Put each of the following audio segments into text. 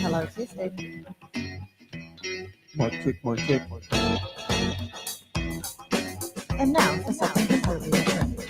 Hello, Stacey. Mic check. And now for something completely different.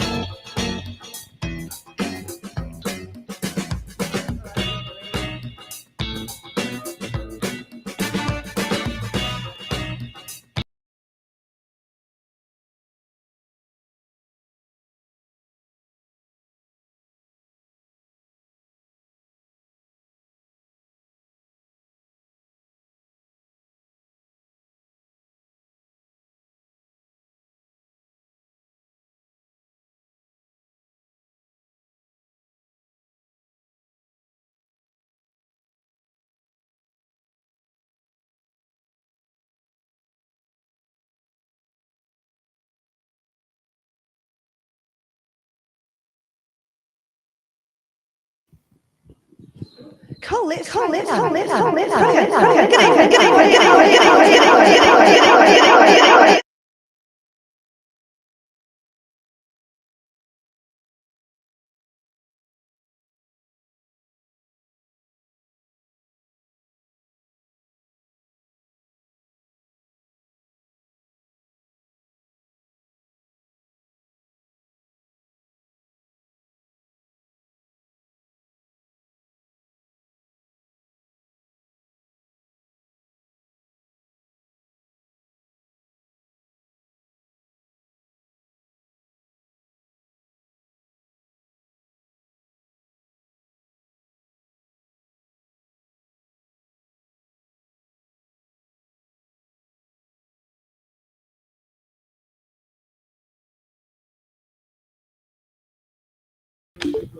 Cool, let's Good evening.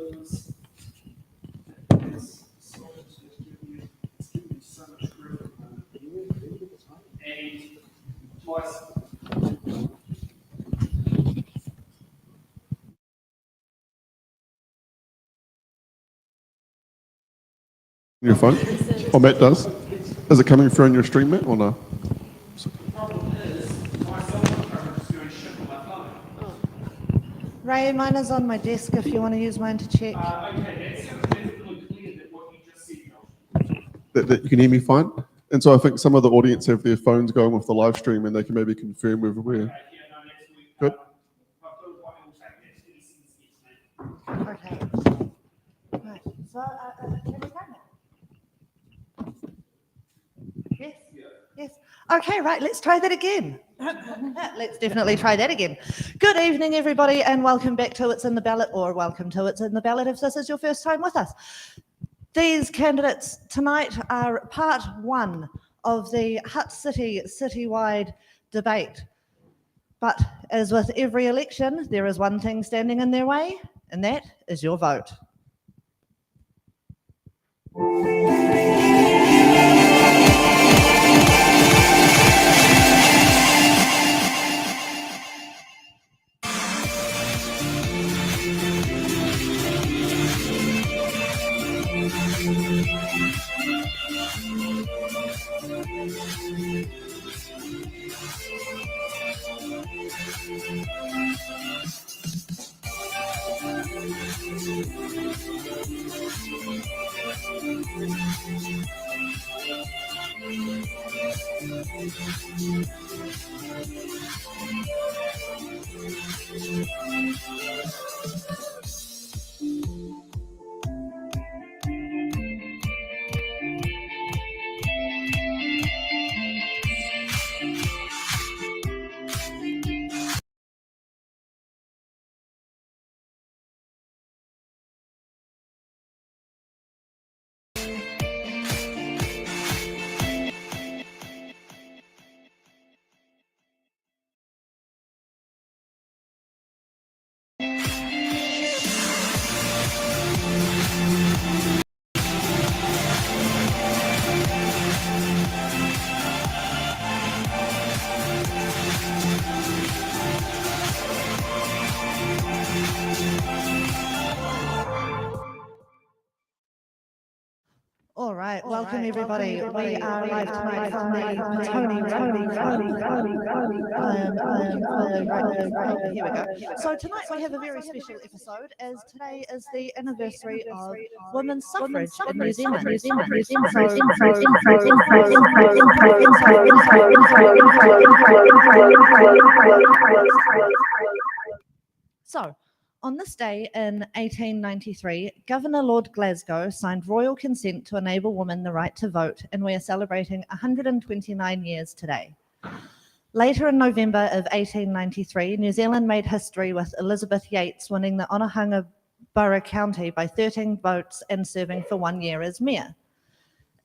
because it's so much growth. And twice. Your phone? Or Matt does? Is it coming through on your stream, Matt, or no? The problem is, my cell phone coverage is doing shit on my phone. Ray, mine is on my desk if you want to use mine to check. Okay, that sounds perfectly clear that what you just said, Josh. That you can hear me fine? And so I think some of the audience have their phones going with the live stream and they can maybe confirm whether we're Yeah, no, that's good. I've got what I will take. That's easy, Okay. Right. So, can we go now? Yes? Yes. Okay, right, let's try that again. Let's definitely try that again. Good evening, everybody, and welcome back to It's in the Ballot, or welcome to It's in the Ballot if this is your first time with us. These candidates tonight are part one of the Hutt City citywide debate. But as with every election, there is one thing standing in their way, and that is your vote. All right, welcome everybody. We are live tonight from the Petone Rugby Club. Here we go. So tonight we have a very special episode, as today is the anniversary of women's suffrage in New Zealand. So, on this day in 1893, Governor Lord Glasgow signed royal consent to enable women the right to vote, and we are celebrating 129 years today. Later in November of 1893, New Zealand made history with Elizabeth Yates winning the Onehunga Borough County by 13 votes and serving for 1 year as mayor.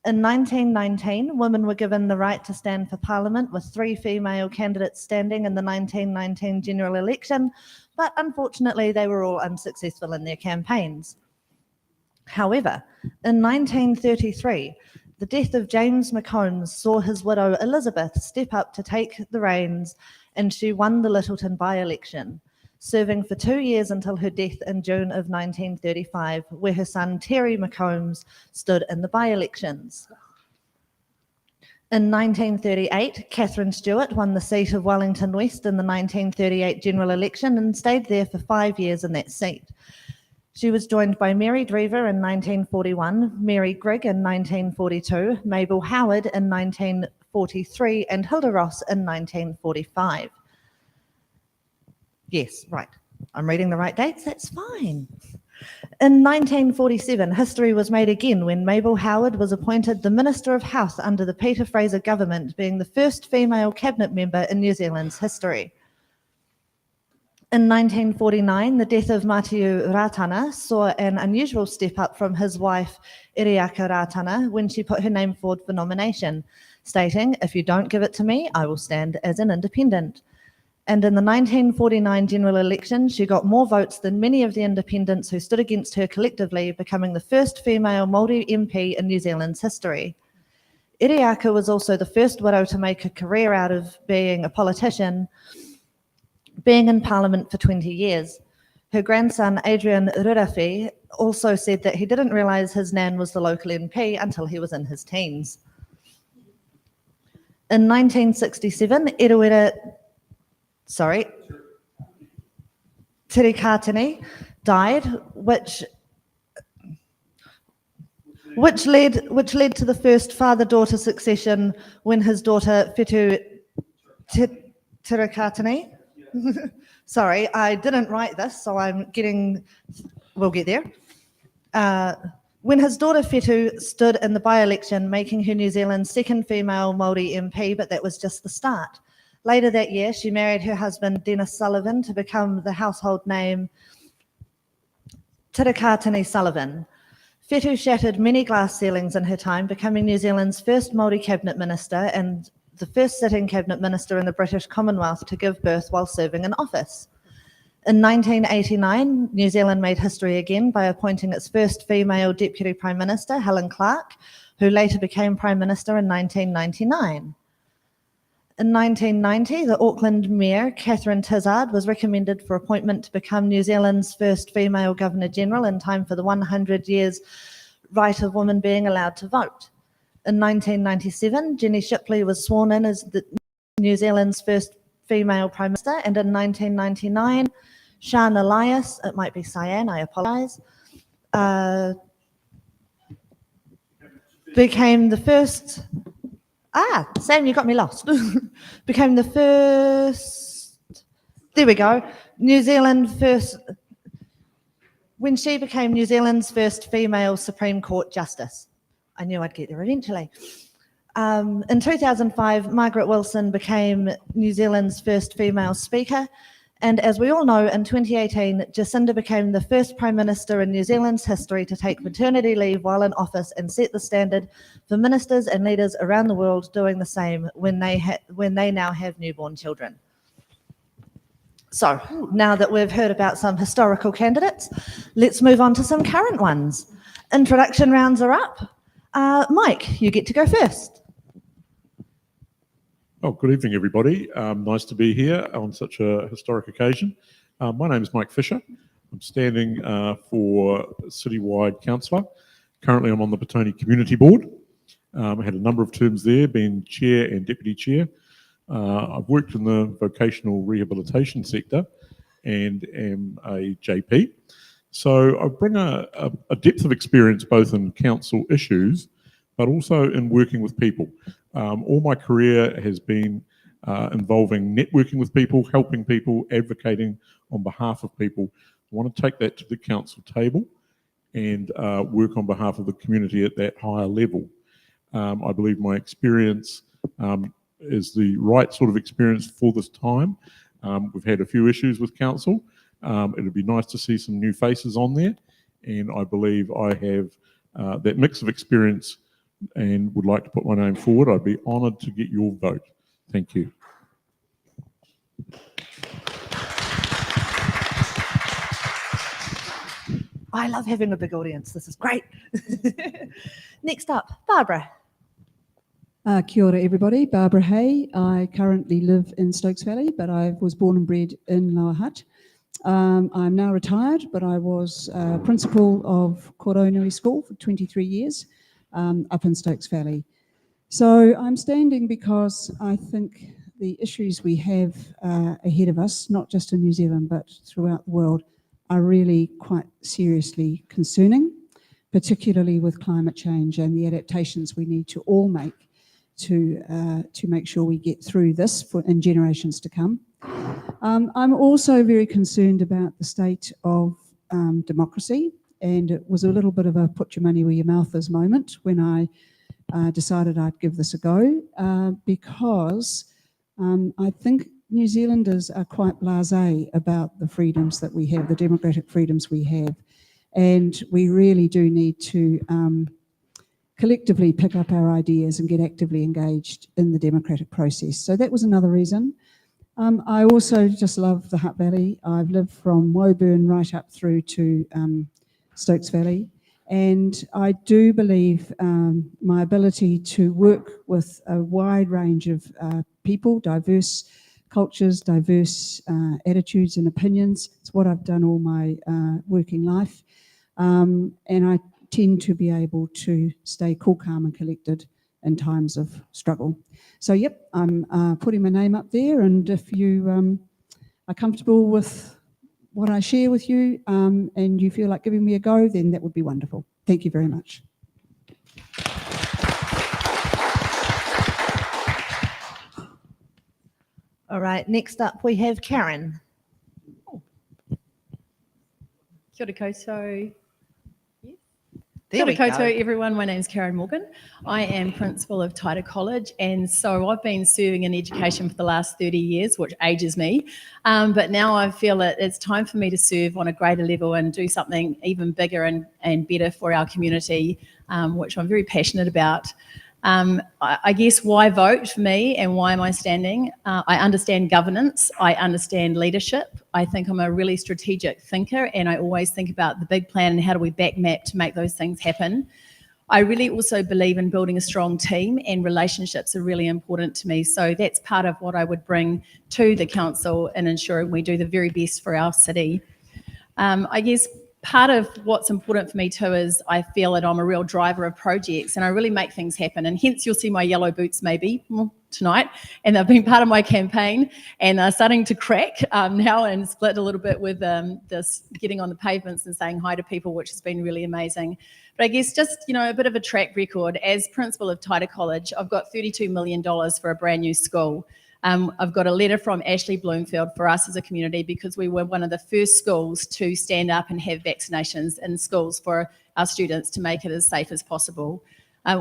In 1919, women were given the right to stand for Parliament, with 3 female candidates standing in the 1919 general election, but unfortunately they were all unsuccessful in their campaigns. However, in 1933, the death of James McCombs saw his widow Elizabeth step up to take the reins, and she won the Littleton by-election, serving for 2 years until her death in June of 1935, where her son Terry McCombs stood in the by-elections. In 1938, Catherine Stewart won the seat of Wellington West in the 1938 general election and stayed there for 5 years in that seat. She was joined by Mary Drever in 1941, Mary Grigg in 1942, Mabel Howard in 1943, and Hilda Ross in 1945. Yes, right. I'm reading the right dates, that's fine. In 1947, history was made again when Mabel Howard was appointed the Minister of Health under the Peter Fraser government, being the first female cabinet member in New Zealand's history. In 1949, the death of Matiu Ratana saw an unusual step up from his wife, Iriaka Ratana, when she put her name forward for nomination, stating, "If you don't give it to me, I will stand as an independent." And in the 1949 general election, she got more votes than many of the independents who stood against her collectively, becoming the first female Māori MP in New Zealand's history. Iriaka was also the first widow to make a career out of being a politician, being in Parliament for 20 years. Her grandson, Adrian Rurafi, also said that he didn't realise his nan was the local MP until he was in his teens. In 1967, Tirikatini died, which led to the first father-daughter succession when his daughter Whetu Tirikatini. Sorry, I didn't write this, so we'll get there. When his daughter Whetu stood in the by-election, making her New Zealand's second female Māori MP, but that was just the start. Later that year, she married her husband Dennis Sullivan to become the household name Tirikatini Sullivan. Whetu shattered many glass ceilings in her time, becoming New Zealand's first Māori cabinet minister and the first sitting cabinet minister in the British Commonwealth to give birth while serving in office. In 1989, New Zealand made history again by appointing its first female Deputy Prime Minister, Helen Clark, who later became Prime Minister in 1999. In 1990, the Auckland Mayor, Catherine Tizard, was recommended for appointment to become New Zealand's first female Governor-General in time for the 100 years right of women being allowed to vote. In 1997, Jenny Shipley was sworn in as New Zealand's first female Prime Minister, and in 1999, Sian Elias, it might be Cyan, I apologise, became the first... Sam, you got me lost. Became the first... There we go. When she became New Zealand's first female Supreme Court Justice. I knew I'd get there eventually. In 2005, Margaret Wilson became New Zealand's first female Speaker. And as we all know, in 2018, Jacinda became the first Prime Minister in New Zealand's history to take maternity leave while in office and set the standard for ministers and leaders around the world doing the same when they now have newborn children. So, now that we've heard about some historical candidates, let's move on to some current ones. Introduction rounds are up. Mike, you get to go first. Oh, good evening, everybody. Nice to be here on such a historic occasion. My name is Mike Fisher. I'm standing for Citywide Councillor. Currently, I'm on the Petone Community Board. I had a number of terms there, being Chair and Deputy Chair. I've worked in the vocational rehabilitation sector and am a JP. So I bring a depth of experience both in council issues, but also in working with people. All my career has been involving networking with people, helping people, advocating on behalf of people. I want to take that to the council table and work on behalf of the community at that higher level. I believe my experience is the right sort of experience for this time. We've had a few issues with council. It'd be nice to see some new faces on there, and I believe I have that mix of experience and would like to put my name forward. I'd be honoured to get your vote. Thank you. I love having a big audience. This is great. Next up, Barbara. Kia ora, everybody. Barbara Hay. I currently live in Stokes Valley, but I was born and bred in Lower Hutt. I'm now retired, but I was principal of Koronui School for 23 years. Up in Stokes Valley. So I'm standing because I think the issues we have ahead of us, not just in New Zealand, but throughout the world, are really quite seriously concerning, particularly with climate change and the adaptations we need to all make to make sure we get through this in generations to come. I'm also very concerned about the state of democracy. And it was a little bit of a put your money where your mouth is moment when I decided I'd give this a go because I think New Zealanders are quite blasé about the freedoms that we have, the democratic freedoms we have. And we really do need to collectively pick up our ideas and get actively engaged in the democratic process. So that was another reason. I also just love the Hutt Valley. I've lived from Woburn right up through to Stokes Valley. And I do believe my ability to work with a wide range of people, diverse cultures, diverse attitudes and opinions. It's what I've done all my working life. And I tend to be able to stay cool, calm and collected in times of struggle. So, yep, I'm putting my name up there, and if you are comfortable with what I share with you and you feel like giving me a go, then that would be wonderful. Thank you very much. All right, next up we have Karen. Kia ora koutou. There we Kia ora go. koutou, everyone. My name is Karen Morgan. I am principal of Taita College, and so I've been serving in education for the last 30 years, which ages me. But now I feel that it's time for me to serve on a greater level and do something even bigger and better for our community, which I'm very passionate about. I guess why vote for me and why am I standing? I understand governance, I understand leadership. I think I'm a really strategic thinker, and I always think about the big plan and how do we back map to make those things happen. I really also believe in building a strong team, and relationships are really important to me. So that's part of what I would bring to the council in ensuring we do the very best for our city. I guess part of what's important for me too is I feel that I'm a real driver of projects and I really make things happen, and hence you'll see my yellow boots maybe tonight, and they've been part of my campaign and they're starting to crack now and split a little bit with this getting on the pavements and saying hi to people, which has been really amazing. But I guess just, you know, a bit of a track record. As principal of Taita College, I've got $32 million for a brand new school. I've got a letter from Ashley Bloomfield for us as a community because we were one of the first schools to stand up and have vaccinations in schools for our students to make it as safe as possible.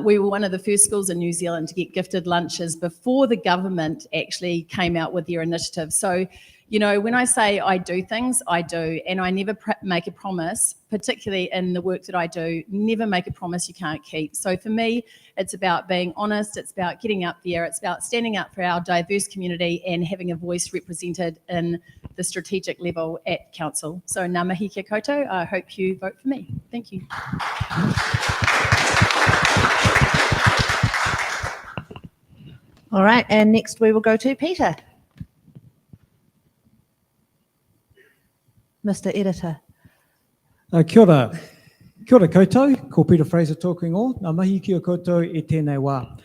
We were one of the first schools in New Zealand to get gifted lunches before the government actually came out with their initiative. So, you know, when I say I do things, I do, and I never make a promise, particularly in the work that I do, never make a promise you can't keep. So for me, it's about being honest, it's about getting up there, it's about standing up for our diverse community and having a voice represented in the strategic level at council. So ngā mihi kia koutou, I hope you vote for me. Thank you. All right, and next we will go to Peter. Mr. Editor. Kia ora koutou, ko Peter Fraser talking all. Ngā mihi kia koutou e tēnei wā.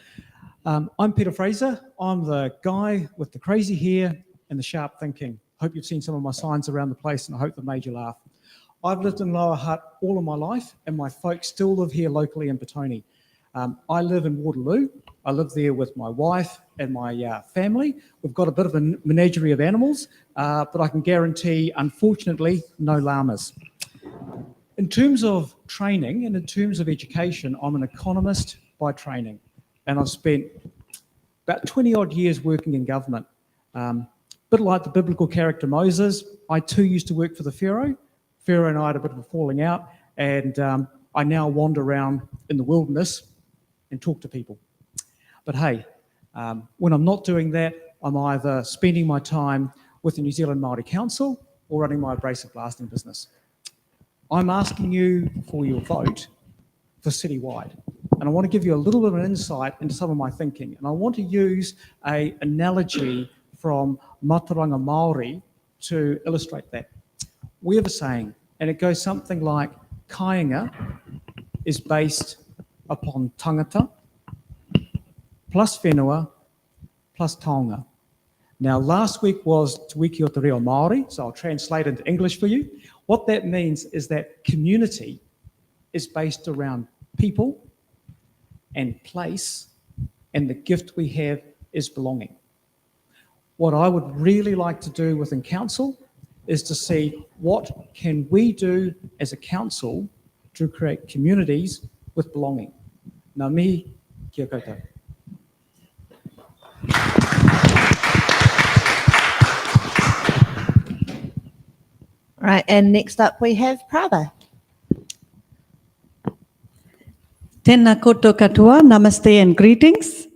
I'm Peter Fraser. I'm the guy with the crazy hair and the sharp thinking. Hope you've seen some of my signs around the place and I hope they've made you laugh. I've lived in Lower Hutt all of my life and my folks still live here locally in Petone. I live in Waterloo. I live there with my wife and my family. We've got a bit of a menagerie of animals, but I can guarantee, unfortunately, no llamas. In terms of training and in terms of education, I'm an economist by training, and I've spent about 20 odd years working in government. Bit like the biblical character Moses, I too used to work for the Pharaoh. Pharaoh and I had a bit of a falling out, and I now wander around in the wilderness and talk to people. But hey, when I'm not doing that, I'm either spending my time with the New Zealand Māori Council or running my abrasive blasting business. I'm asking you for your vote for citywide. And I want to give you a little bit of an insight into some of my thinking. And I want to use an analogy from Mataranga Māori to illustrate that. We have a saying, and it goes something like, kāinga is based upon tangata, plus whenua, plus taonga. Now, last week was Te Wiki o Te Reo Māori, so I'll translate into English for you. What that means is that community is based around people and place, and the gift we have is belonging. What I would really like to do within council is to see what can we do as a council to create communities with belonging. Ngā mihi kia koutou. All right, and next up we have Prabha. Tēnā koutou katoa, namaste and greetings.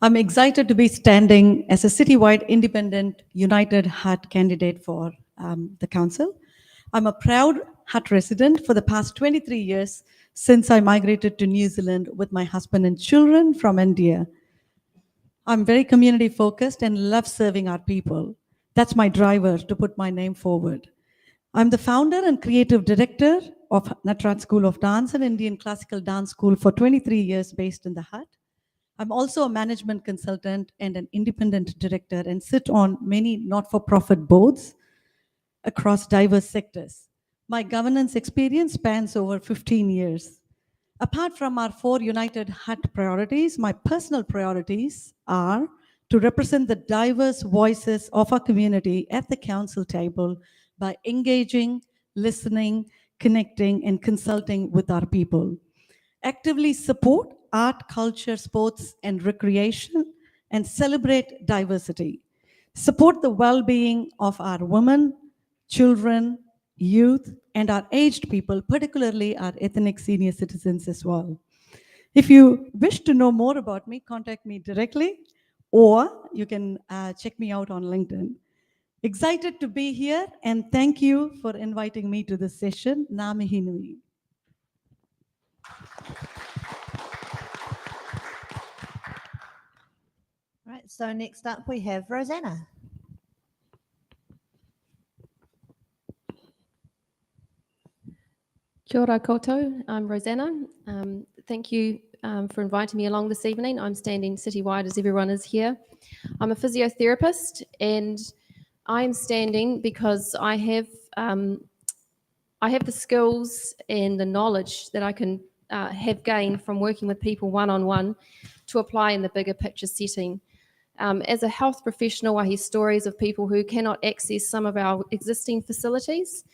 I'm excited to be standing as a citywide independent United Hutt candidate for the council. I'm a proud Hutt resident for the past 23 years since I migrated to New Zealand with my husband and children from India. I'm very community focused and love serving our people. That's my driver to put my name forward. I'm the founder and creative director of Natraj School of Dance and Indian Classical Dance School for 23 years based in the Hutt. I'm also a management consultant and an independent director and sit on many not-for-profit boards across diverse sectors. My governance experience spans over 15 years. Apart from our 4 United Hutt priorities, my personal priorities are to represent the diverse voices of our community at the council table by engaging, listening, connecting, and consulting with our people. Actively support art, culture, sports, and recreation, and celebrate diversity. Support the well-being of our women, children, youth, and our aged people, particularly our ethnic senior citizens as well. If you wish to know more about me, contact me directly, or you can check me out on LinkedIn. Excited to be here, and thank you for inviting me to this session. Ngā mihi nui. Right, so next up we have Rosanna. Kia ora koutou, I'm Rosanna. Thank you for inviting me along this evening. I'm standing citywide as everyone is here. I'm a physiotherapist and I'm standing because I have the skills and the knowledge that I can have gained from working with people one-on-one to apply in the bigger picture setting. As a health professional, I hear stories of people who cannot access some of our existing facilities.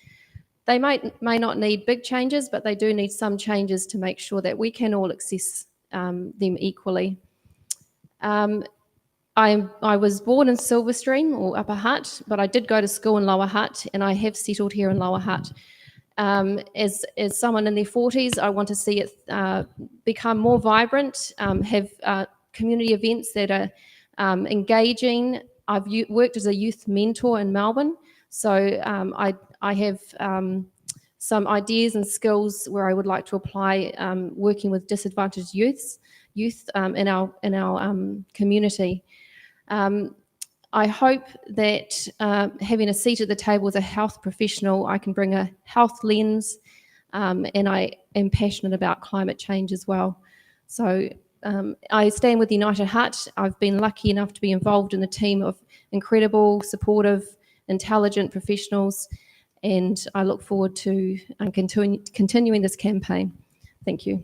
They may not need big changes, but they do need some changes to make sure that we can all access them equally. I was born in Silverstream or Upper Hutt, but I did go to school in Lower Hutt, and I have settled here in Lower Hutt. As someone in their 40s, I want to see it become more vibrant, have community events that are engaging. I've worked as a youth mentor in Melbourne, so I have some ideas and skills where I would like to apply working with disadvantaged youth in our community. I hope that having a seat at the table as a health professional, I can bring a health lens, and I am passionate about climate change as well. So I stand with United Hutt. I've been lucky enough to be involved in a team of incredible, supportive, intelligent professionals, and I look forward to continuing this campaign. Thank you.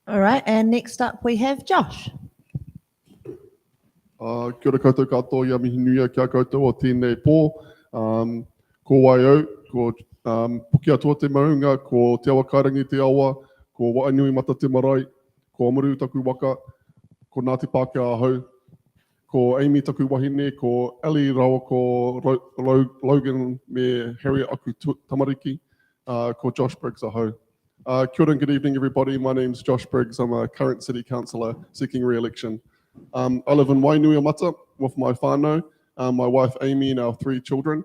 All right, and next up we have Josh. Kia ora koutou katoa, ia mihi nui kia koutou o tēnei pō. Ko waiau, ko puki atua te maunga, ko te awa kārangi te awa, ko waanui mata te marae, ko amaru taku waka, ko Ngāti Pākehā ahau, ko Amy taku wahine, ko Ali rawa, ko Logan me Harriet aku tamariki, ko Josh Briggs ahau. Kia ora and good evening everybody, my name's Josh Briggs, I'm a current City Councillor seeking re-election. I live in Wainuiomata with my whānau, my wife Amy and our 3 children.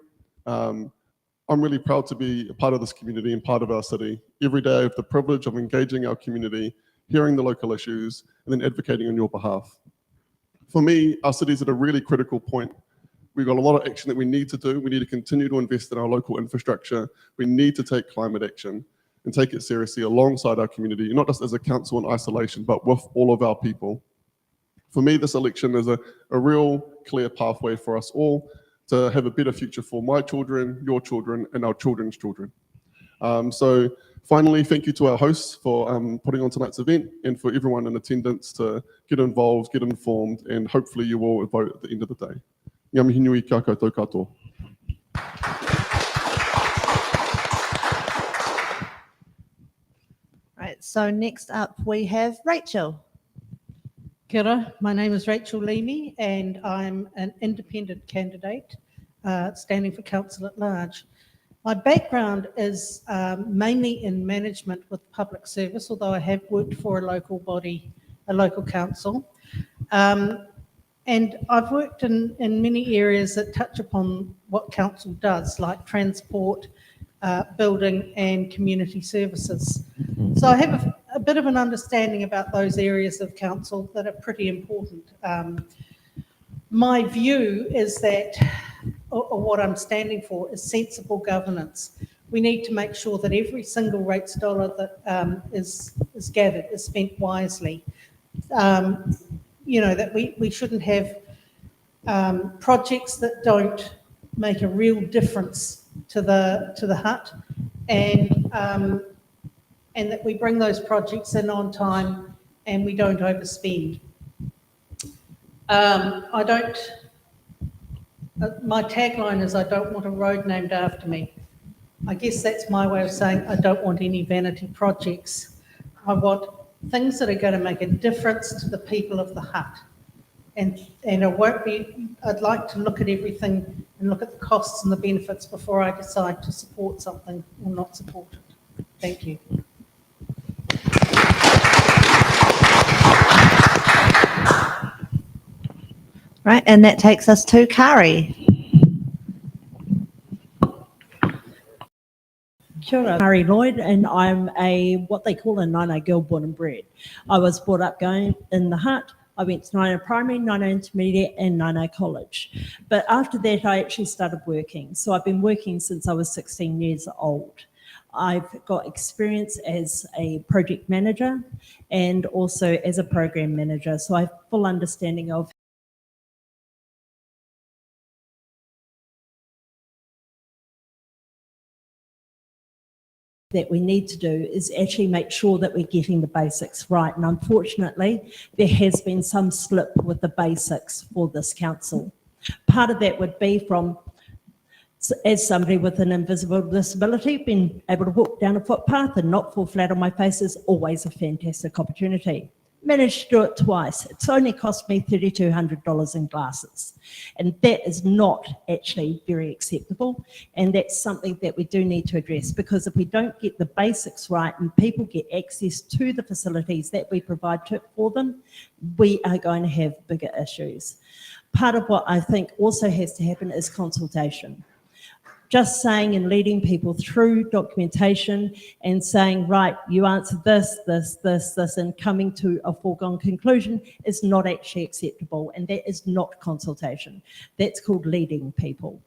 I'm really proud to be a part of this community and part of our city. Every day I have the privilege of engaging our community, hearing the local issues, and then advocating on your behalf. For me, our city's at a really critical point. We've got a lot of action that we need to do. We need to continue to invest in our local infrastructure. We need to take climate action and take it seriously alongside our community, not just as a council in isolation, but with all of our people. For me, this election is a real clear pathway for us all to have a better future for my children, your children, and our children's children. So finally, thank you to our hosts for putting on tonight's event and for everyone in attendance to get involved, get informed, and hopefully you will vote at the end of the day. Ngā mihi nui kia koutou katoa. Right, so next up we have Rachel. Kia ora, my name is Rachel Leamy and I'm an independent candidate standing for council at large. My background is mainly in management with public service, although I have worked for a local body, a local council. And I've worked in many areas that touch upon what council does, like transport, building and community services. So I have a bit of an understanding about those areas of council that are pretty important. My view is that, or what I'm standing for, is sensible governance. We need to make sure that every single rates dollar that is gathered is spent wisely. You know, that we shouldn't have projects that don't make a real difference to the Hutt, and that we bring those projects in on time and we don't overspend. My tagline is, I don't want a road named after me. I guess that's my way of saying I don't want any vanity projects. I want things that are going to make a difference to the people of the Hutt. And I'd like to look at everything and look at the costs and the benefits before I decide to support something or not support it. Thank you. Right, and that takes us to Carrie. Kia ora, Carrie Lloyd, and I'm what they call a Nino girl, born and bred. I was brought up going in the Hutt. I went to Nino Primary, Nino Intermediate and Nino College. But after that, I actually started working. So I've been working since I was 16 years old. I've got experience as a project manager and also as a program manager. So I have full understanding of that we need to do is actually make sure that we're getting the basics right. And unfortunately, there has been some slip with the basics for this council. Part of that would be from, as somebody with an invisible disability, being able to walk down a footpath and not fall flat on my face is always a fantastic opportunity. Managed to do it twice. It's only cost me $3,200 in glasses. And that is not actually very acceptable. And that's something that we do need to address, because if we don't get the basics right and people get access to the facilities that we provide for them, we are going to have bigger issues. Part of what I think also has to happen is consultation. Just saying and leading people through documentation and saying, right, you answer this, and coming to a foregone conclusion is not actually acceptable, and that is not consultation. That's called leading people.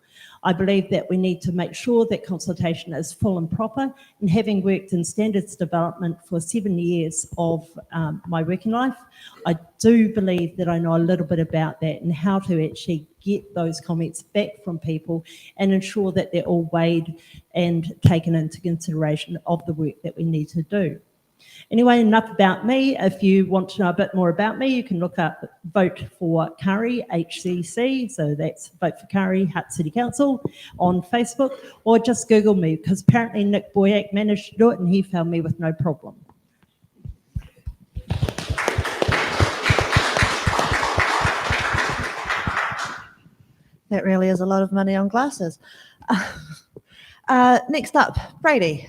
I believe that we need to make sure that consultation is full and proper, and having worked in standards development for 7 years of my working life, I do believe that I know a little bit about that and how to actually get those comments back from people and ensure that they're all weighed and taken into consideration of the work that we need to do. Anyway, enough about me. If you want to know a bit more about me, you can look up Vote for Carrie, HCC, so that's Vote for Carrie, Hutt City Council, on Facebook, or just Google me, because apparently Nick Boyack managed to do it and he found me with no problem. That really is a lot of money on glasses. Next up, Brady.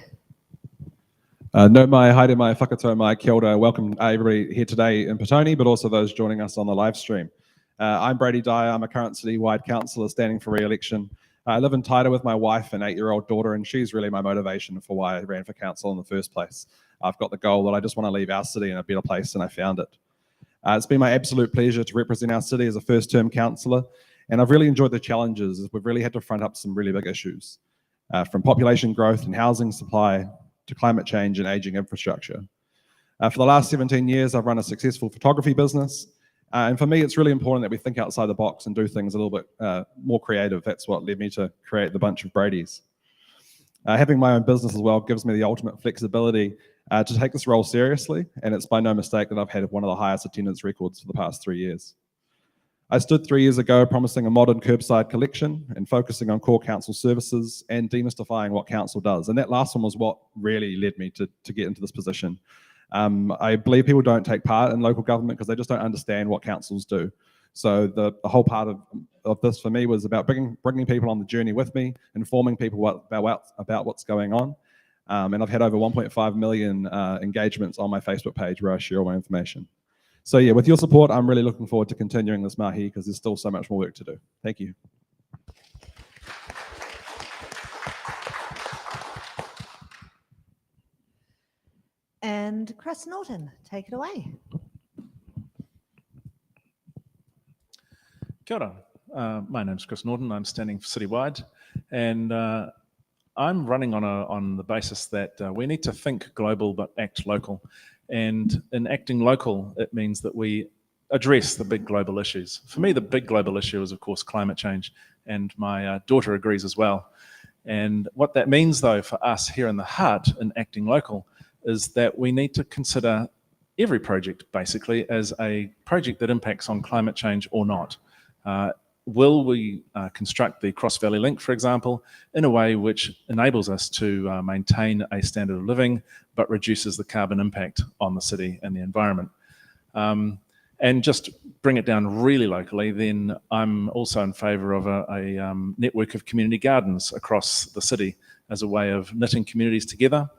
No mai, haere mai, whakatau mai, kia ora. Welcome everybody here today in Petone, but also those joining us on the live stream. I'm Brady Dyer. I'm a current citywide councillor standing for re-election. I live in Taita with my wife and 8-year-old daughter, and she's really my motivation for why I ran for council in the first place. I've got the goal that I just want to leave our city in a better place than I found it. It's been my absolute pleasure to represent our city as a first-term councillor, and I've really enjoyed the challenges as we've really had to front up some really big issues, from population growth and housing supply to climate change and aging infrastructure. For the last 17 years, I've run a successful photography business. And for me, it's really important that we think outside the box and do things a little bit more creative. That's what led me to create the bunch of Bradys. Having my own business as well gives me the ultimate flexibility to take this role seriously. And it's by no mistake that I've had one of the highest attendance records for the past 3 years. I stood 3 years ago promising a modern curbside collection and focusing on core council services and demystifying what council does. And that last one was what really led me to get into this position. I believe people don't take part in local government because they just don't understand what councils do. So the whole part of this for me was about bringing people on the journey with me, informing people about what's going on. And I've had over 1.5 million engagements on my Facebook page where I share all my information. So yeah, with your support, I'm really looking forward to continuing this mahi because there's still so much more work to do. Thank you. And Chris Norton, take it away. Kia ora. My name's Chris Norton. I'm standing for Citywide, and I'm running on the basis that we need to think global but act local. And in acting local, it means that we address the big global issues. For me, the big global issue is, of course, climate change, and my daughter agrees as well. And what that means, though, for us here in the Hutt in acting local is that we need to consider every project, basically, as a project that impacts on climate change or not. Will we construct the Cross Valley Link, for example, in a way which enables us to maintain a standard of living, but reduces the carbon impact on the city and the environment? And just bring it down really locally, then I'm also in favour of a network of community gardens across the city as a way of knitting communities together,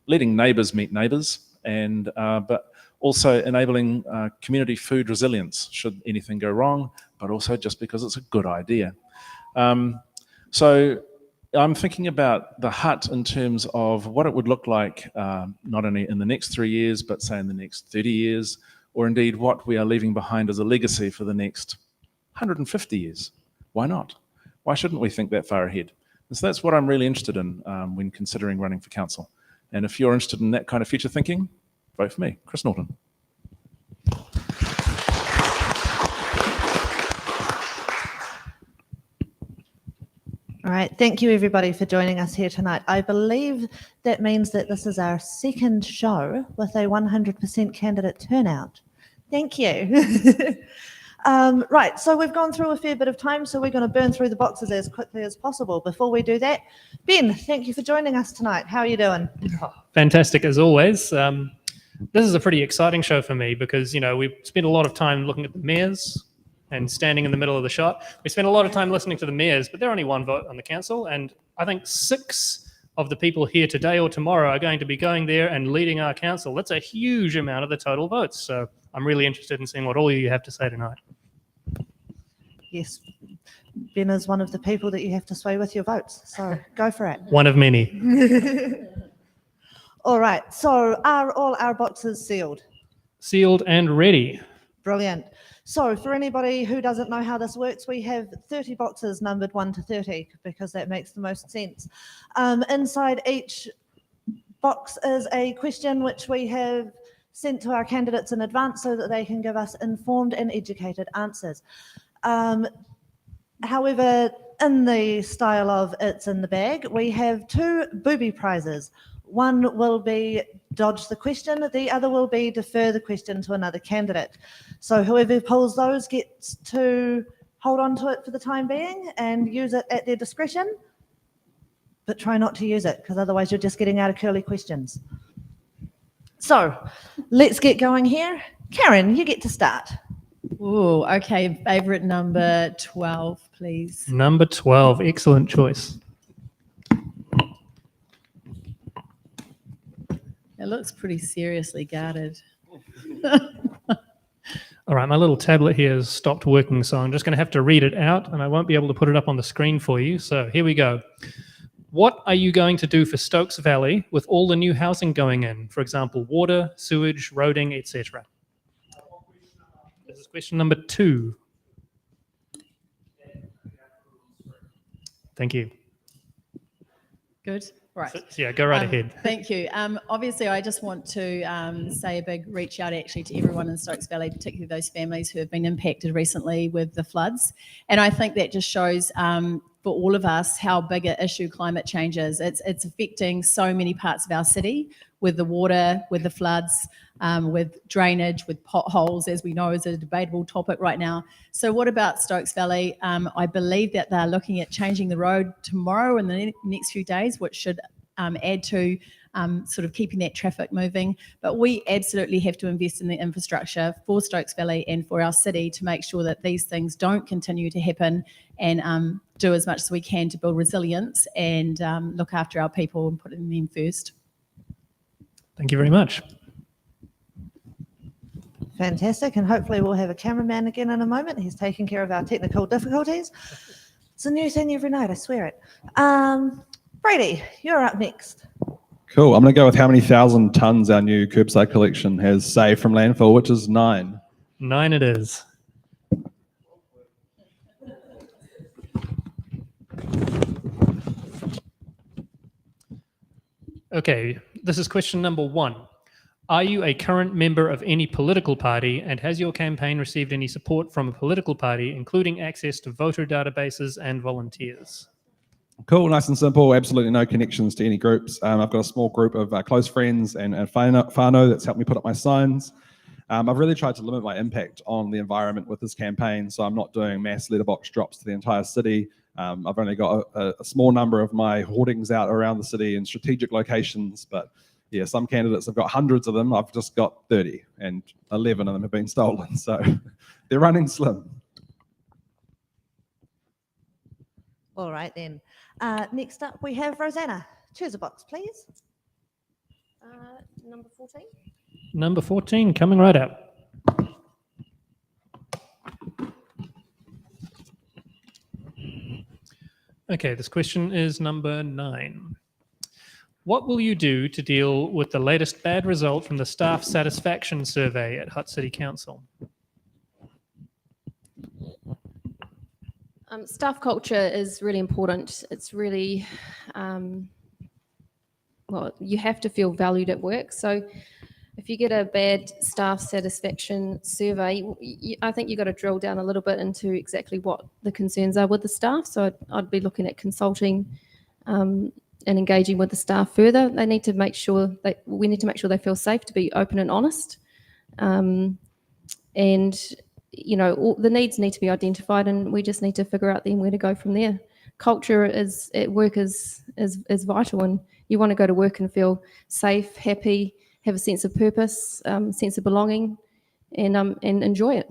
letting neighbours meet neighbours, and but also enabling community food resilience should anything go wrong, but also just because it's a good idea. So I'm thinking about the Hutt in terms of what it would look like, not only in the next 3 years, but say in the next 30 years, or indeed what we are leaving behind as a legacy for the next 150 years. Why not? Why shouldn't we think that far ahead? And so that's what I'm really interested in when considering running for council. And if you're interested in that kind of future thinking, vote for me, Chris Norton. All right, thank you everybody for joining us here tonight. I believe that means that this is our second show with a 100% candidate turnout. Thank you. Right, so we've gone through a fair bit of time, so we're going to burn through the boxes as quickly as possible. Before we do that, Ben, thank you for joining us tonight. How are you doing? Fantastic as always. This is a pretty exciting show for me because, you know, we've spent a lot of time looking at the mayors and standing in the middle of the shot. We spent a lot of time listening to the mayors, but they're only one vote on the council, and I think 6 of the people here today or tomorrow are going to be going there and leading our council. That's a huge amount of the total votes, so I'm really interested in seeing what all of you have to say tonight. Yes, Ben is one of the people that you have to sway with your votes, so go for it. One of many. All right, so are all our boxes sealed? Sealed and ready. Brilliant. So for anybody who doesn't know how this works, we have 30 boxes numbered 1 to 30 because that makes the most sense. Inside each box is a question which we have sent to our candidates in advance so that they can give us informed and educated answers. However, in the style of it's in the bag, we have 2 booby prizes. One will be dodge the question, the other will be defer the question to another candidate. So whoever pulls those gets to hold on to it for the time being and use it at their discretion, but try not to use it because otherwise you're just getting out of curly questions. So let's get going here. Karen, you get to start. Oh, okay. Favourite number 12, please. Number 12, excellent choice. It looks pretty seriously guarded. All right, my little tablet here has stopped working, so I'm just going to have to read it out, and I won't be able to put it up on the screen for you. So here we go. What are you going to do for Stokes Valley with all the new housing going in? For example, water, sewage, roading, etc. This is question number 2. Thank you. Good. Right. So, yeah, go right ahead. Thank you. Obviously, I just want to say a big reach out actually to everyone in Stokes Valley, particularly those families who have been impacted recently with the floods. And I think that just shows for all of us how big an issue climate change is. It's affecting so many parts of our city with the water, with the floods, with drainage, with potholes, as we know is a debatable topic right now. So what about Stokes Valley? I believe that they're looking at changing the road tomorrow in the next few days, which should add to sort of keeping that traffic moving. But we absolutely have to invest in the infrastructure for Stokes Valley and for our city to make sure that these things don't continue to happen, and do as much as we can to build resilience and look after our people and putting them first. Thank you very much. Fantastic, and hopefully we'll have a cameraman again in a moment. He's taking care of our technical difficulties. It's a new thing every night, I swear it. Brady, you're up next. Cool. I'm going to go with how many thousand tons our new curbside collection has saved from landfill, which is 9. 9 it is. Okay, this is question number 1. Are you a current member of any political party, and has your campaign received any support from a political party, including access to voter databases and volunteers? Cool, nice and simple. Absolutely no connections to any groups. I've got a small group of close friends and whānau that's helped me put up my signs. I've really tried to limit my impact on the environment with this campaign, so I'm not doing mass letterbox drops to the entire city. I've only got a small number of my hoardings out around the city in strategic locations, but yeah, some candidates have got hundreds of them. I've just got 30, and 11 of them have been stolen, so they're running slim. All right then. Next up, we have Rosanna. Choose a box, please. Number 14. Number 14, coming right up. Okay, this question is number 9. What will you do to deal with the latest bad result from the staff satisfaction survey at Hutt City Council? Staff culture is really important. It's really, well, you have to feel valued at work. So if you get a bad staff satisfaction survey, I think you've got to drill down a little bit into exactly what the concerns are with the staff. So I'd be looking at consulting and engaging with the staff further. They need to make sure we need to make sure they feel safe to be open and honest. And you know, all the needs need to be identified, and we just need to figure out then where to go from there. Culture at work is vital, and you want to go to work and feel safe, happy, have a sense of purpose, sense of belonging, and enjoy it.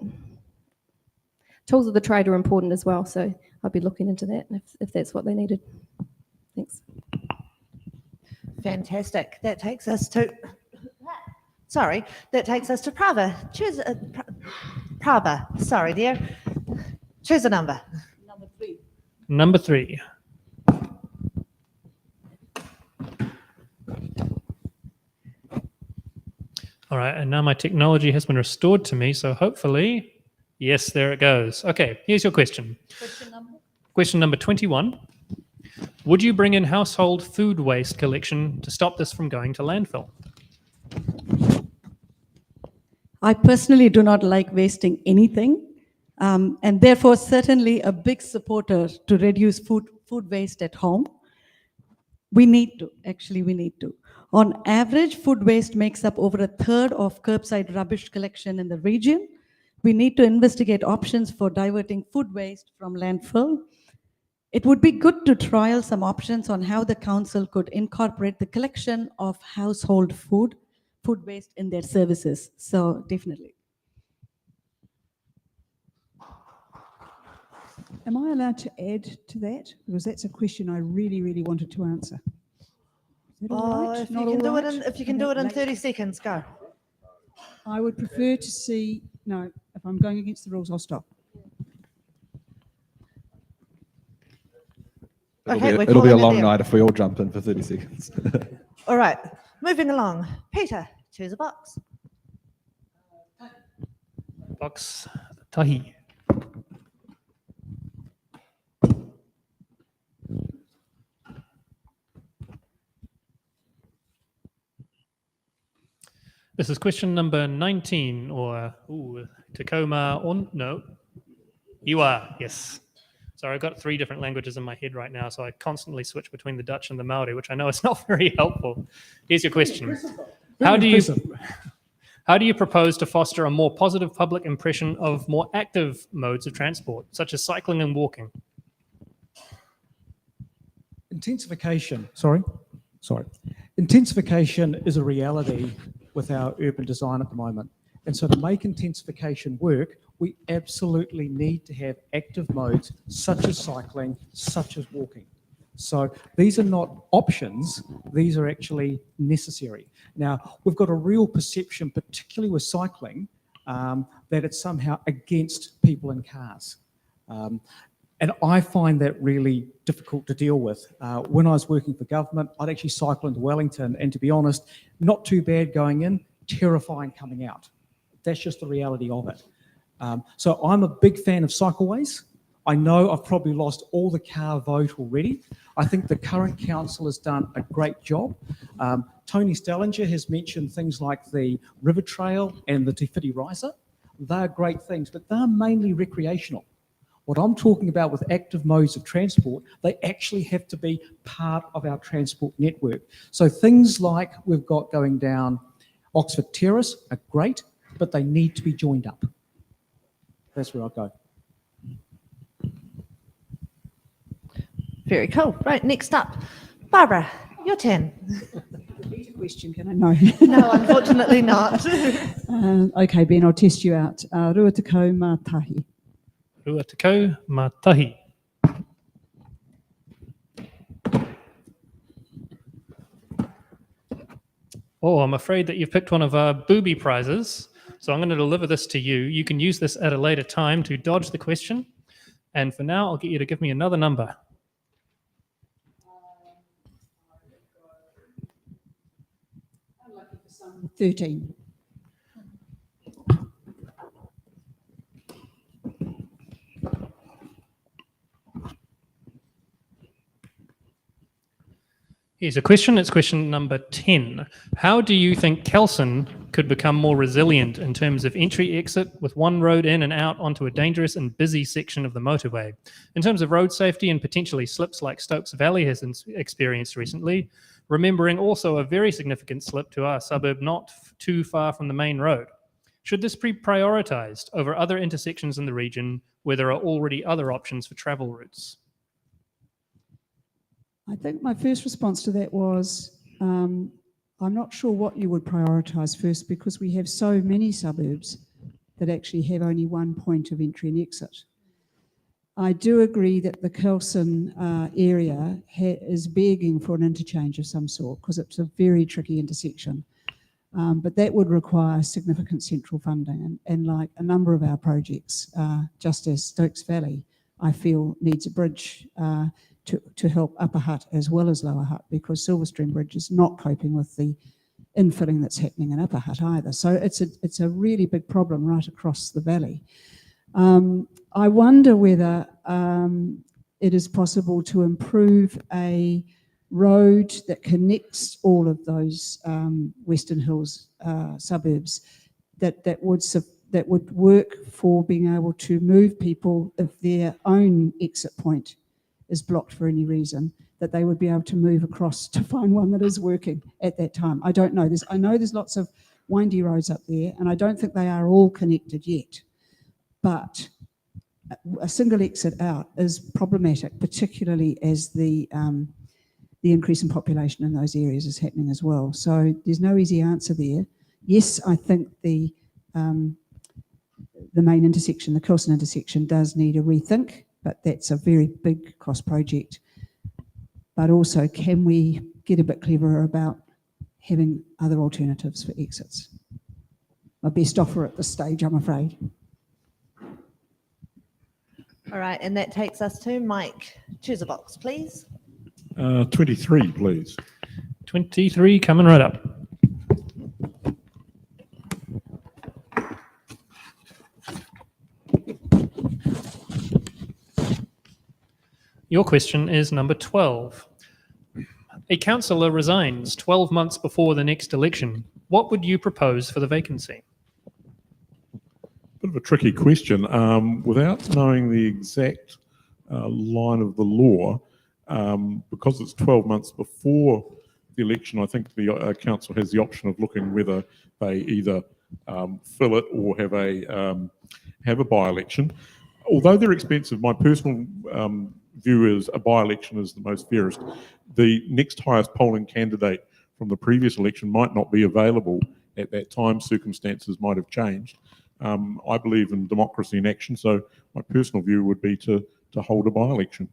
Tools of the trade are important as well, so I'll be looking into that if that's what they needed. Thanks. Fantastic. That takes us to Prava. Choose a Prava. Sorry, dear. Choose a number. Number 3. Number 3. All right, and now my technology has been restored to me, so hopefully, yes, there it goes. Okay, here's your question. Question number 21. Would you bring in household food waste collection to stop this from going to landfill? I personally do not like wasting anything, and therefore certainly a big supporter to reduce food waste at home. We need to. On average, food waste makes up over a third of curbside rubbish collection in the region. We need to investigate options for diverting food waste from landfill. It would be good to trial some options on how the council could incorporate the collection of household food waste in their services. So definitely. Am I allowed to add to that? Because that's a question I really, really wanted to answer. Is that all right? If you can do it in 30 seconds, go. I would prefer to see, no, if I'm going against the rules, I'll stop. It'll be a long night if we all jump in for 30 seconds. All right, moving along. Peter, choose a box. Box tahi. This is question number 19, or Tacoma on, no, you are, yes. Sorry, I've got 3 different languages in my head right now, so I constantly switch between the Dutch and the Maori, which I know is not very helpful. Here's your question. How do you propose to foster a more positive public impression of more active modes of transport, such as cycling and walking? Intensification, sorry. sorry, intensification is a reality with our urban design at the moment. And so to make intensification work, we absolutely need to have active modes such as cycling, such as walking. So these are not options, these are actually necessary. Now, we've got a real perception, particularly with cycling, that it's somehow against people in cars. And I find that really difficult to deal with. When I was working for government, I'd actually cycle into Wellington, and to be honest, not too bad going in, terrifying coming out. That's just the reality of it. So I'm a big fan of cycleways. I know I've probably lost all the car vote already. I think the current council has done a great job. Tony Stellinger has mentioned things like the River Trail and the Te Whiti Riser. They're great things, but they're mainly recreational. What I'm talking about with active modes of transport, they actually have to be part of our transport network. So things like we've got going down Oxford Terrace are great, but they need to be joined up. That's where I'll go. Very cool. Right, next up, Barbara, your turn. Repeat a question, can I? No. No, unfortunately not. Okay, Ben, I'll test you out. Rua tekau mā tahi. Rua tekau mā tahi. Oh, I'm afraid that you've picked one of our booby prizes. So I'm going to deliver this to you. You can use this at a later time to dodge the question. And for now, I'll get you to give me another number. 13. Here's a question. It's question number 10. How do you think Kelson could become more resilient in terms of entry-exit with one road in and out onto a dangerous and busy section of the motorway? In terms of road safety and potentially slips like Stokes Valley has experienced recently, remembering also a very significant slip to our suburb not too far from the main road. Should this be prioritised over other intersections in the region where there are already other options for travel routes? I think my first response to that was, I'm not sure what you would prioritise first, because we have so many suburbs that actually have only one point of entry and exit. I do agree that the Kelson area is begging for an interchange of some sort, because it's a very tricky intersection. But that would require significant central funding, and like a number of our projects, just as Stokes Valley, I feel needs a bridge to help Upper Hutt as well as Lower Hutt, because Silverstream Bridge is not coping with the infilling that's happening in Upper Hutt either. So it's a really big problem right across the valley. I wonder whether it is possible to improve a road that connects all of those Western Hills suburbs that would work for being able to move people if their own exit point is blocked for any reason, that they would be able to move across to find one that is working at that time. I don't know. I know there's lots of windy roads up there, and I don't think they are all connected yet. But a single exit out is problematic, particularly as the increase in population in those areas is happening as well. So there's no easy answer there. Yes, I think the main intersection, the Kelson intersection, does need a rethink, but that's a very big cost project. But also, can we get a bit cleverer about having other alternatives for exits? My best offer at this stage, I'm afraid. All right, and that takes us to Mike. Choose a box, please. 23, please. 23 coming right up. Your question is number 12. A councillor resigns 12 months before the next election. What would you propose for the vacancy? Bit of a tricky question. Without knowing the exact line of the law, because it's 12 months before the election, I think the council has the option of looking whether they either fill it or have a by-election. Although they're expensive, my personal view is a by-election is the most fairest. The next highest polling candidate from the previous election might not be available at that time. Circumstances might have changed. I believe in democracy in action, so my personal view would be to hold a by-election.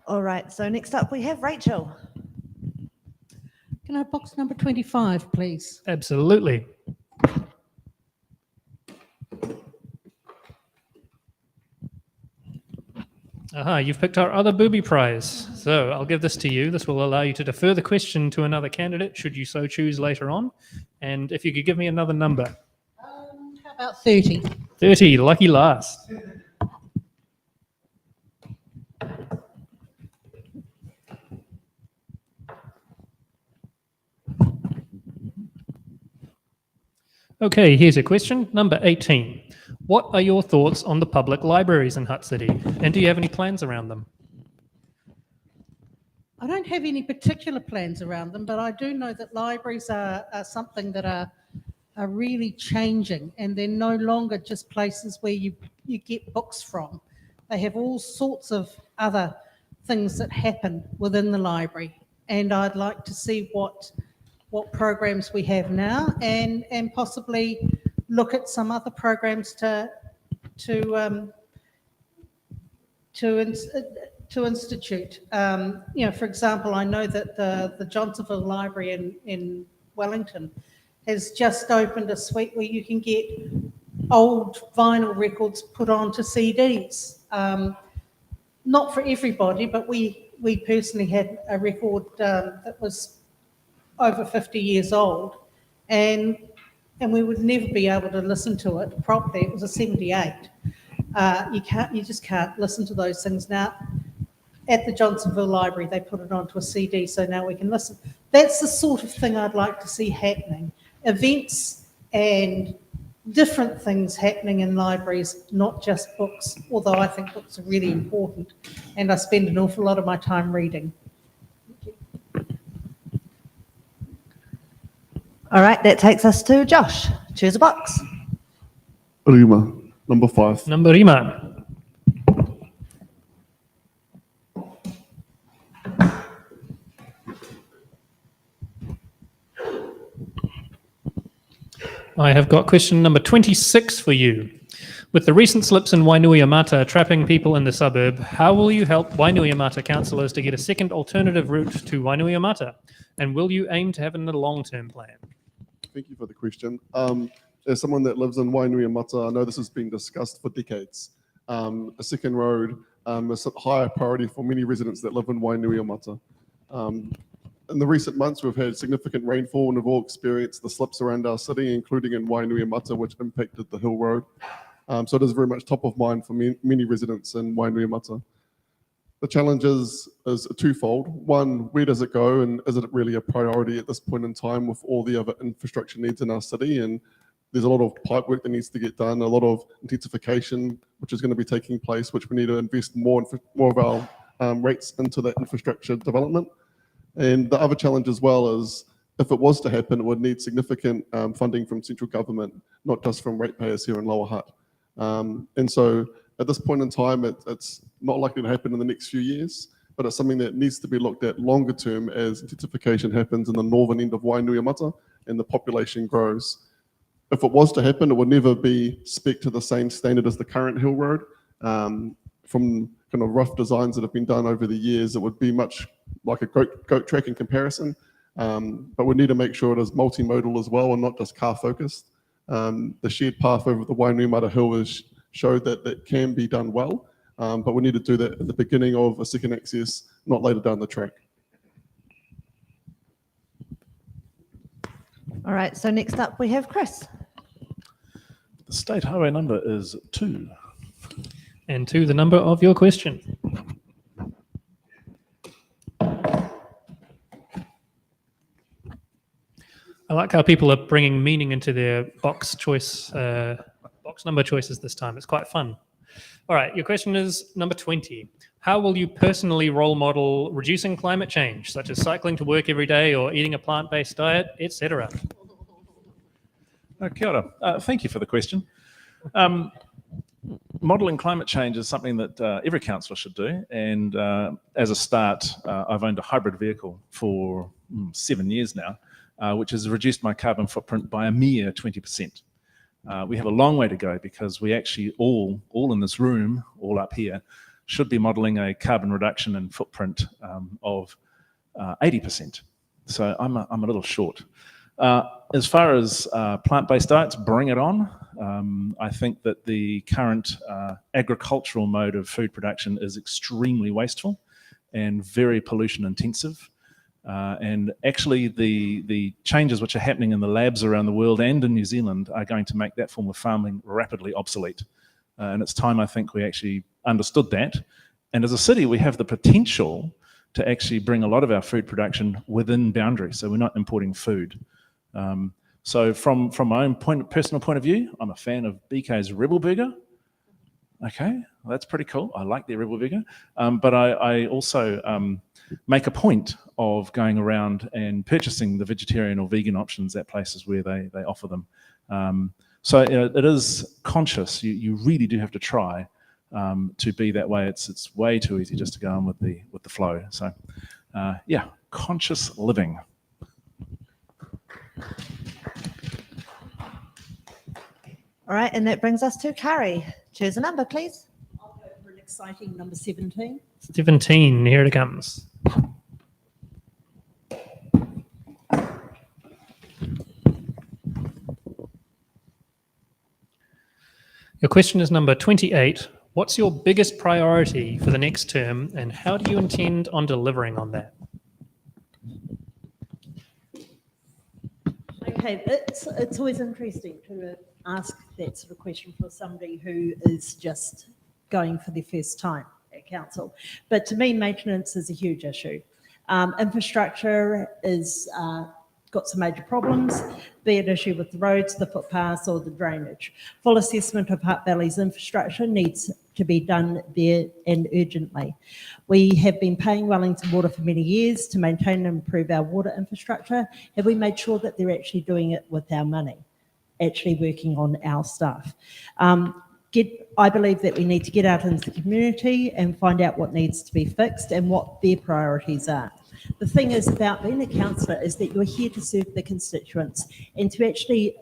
All right, so next up we have Rachel. Can I have box number 25, please? Absolutely. Aha, you've picked our other booby prize. So I'll give this to you. This will allow you to defer the question to another candidate, should you so choose later on. And if you could give me another number. How about 30? 30, lucky last. Okay, here's a question, number 18. What are your thoughts on the public libraries in Hutt City? And do you have any plans around them? I don't have any particular plans around them, but I do know that libraries are something that are really changing, and they're no longer just places where you get books from. They have all sorts of other things that happen within the library, and I'd like to see what programs we have now, and possibly look at some other programs to institute. For example, I know that the Johnsonville Library in Wellington has just opened a suite where you can get old vinyl records put onto CDs. Not for everybody, but we personally had a record that was over 50 years old, and we would never be able to listen to it properly. It was a 78. You just can't listen to those things now. At the Johnsonville Library, they put it onto a CD, so now we can listen. That's the sort of thing I'd like to see happening. Events and different things happening in libraries, not just books, although I think books are really important, and I spend an awful lot of my time reading. All right, that takes us to Josh. Choose a box. Rima, number 5. Number Rima. I have got question number 26 for you. With the recent slips in Wainuiomata trapping people in the suburb, how will you help Wainuiomata councillors to get a second alternative route to Wainuiomata? And will you aim to have it in a long-term plan? Thank you for the question. As someone that lives in Wainuiomata, I know this has been discussed for decades. A second road is a higher priority for many residents that live in Wainuiomata. In the recent months, we've had significant rainfall and we've all experienced the slips around our city, including in Wainuiomata, which impacted the Hill Road. So it is very much top of mind for many residents in Wainuiomata. The challenge is twofold. One, where does it go, and is it really a priority at this point in time with all the other infrastructure needs in our city? And there's a lot of pipe work that needs to get done, a lot of intensification, which is going to be taking place, which we need to invest more of our rates into that infrastructure development. And the other challenge as well is, if it was to happen, it would need significant funding from central government, not just from ratepayers here in Lower Hutt. And so at this point in time, it's not likely to happen in the next few years, but it's something that needs to be looked at longer term as intensification happens in the northern end of Wainuiomata and the population grows. If it was to happen, it would never be spec'd to the same standard as the current Hill Road. From kind of rough designs that have been done over the years, it would be much like a goat track in comparison. But we need to make sure it is multimodal as well and not just car focused. The shared path over the Wainuiomata Hill has showed that that can be done well, but we need to do that at the beginning of a second access, not later down the track. All right, so next up we have Chris. The state highway number is 2. And 2, the number of your question. I like how people are bringing meaning into their box number choices this time. It's quite fun. All right, your question is number 20. How will you personally role model reducing climate change, such as cycling to work every day or eating a plant-based diet, etc.? Kia ora. Thank you for the question. Modelling climate change is something that every councillor should do. And as a start, I've owned a hybrid vehicle for 7 years now, which has reduced my carbon footprint by a mere 20%. We have a long way to go because we actually all in this room, all up here, should be modelling a carbon reduction and footprint of 80%. So I'm a little short. As far as plant-based diets, bring it on. I think that the current agricultural mode of food production is extremely wasteful and very pollution intensive. And actually the changes which are happening in the labs around the world and in New Zealand are going to make that form of farming rapidly obsolete. And it's time, I think, we actually understood that. And as a city, we have the potential to actually bring a lot of our food production within boundaries, so we're not importing food. So from my own personal point of view, I'm a fan of BK's Rebel Burger. Okay, well, that's pretty cool. I like their Rebel Burger. But I also make a point of going around and purchasing the vegetarian or vegan options at places where they offer them. So it is conscious. You really do have to try to be that way. It's way too easy just to go on with the flow. So yeah, conscious living. All right, and that brings us to Carrie. Choose a number, please. I'll go for an exciting number 17. 17, here it comes. Your question is number 28. What's your biggest priority for the next term, and how do you intend on delivering on that? Okay, it's always interesting to ask that sort of question for somebody who is just going for their first time at council. But to me, maintenance is a huge issue. Infrastructure is got some major problems, be it issue with the roads, the footpaths, or the drainage. Full assessment of Hutt Valley's infrastructure needs to be done there and urgently. We have been paying Wellington Water for many years to maintain and improve our water infrastructure. Have we made sure that they're actually doing it with our money, actually working on our stuff? I believe that we need to get out into the community and find out what needs to be fixed and what their priorities are. The thing is about being a councillor is that you're here to serve the constituents and to actually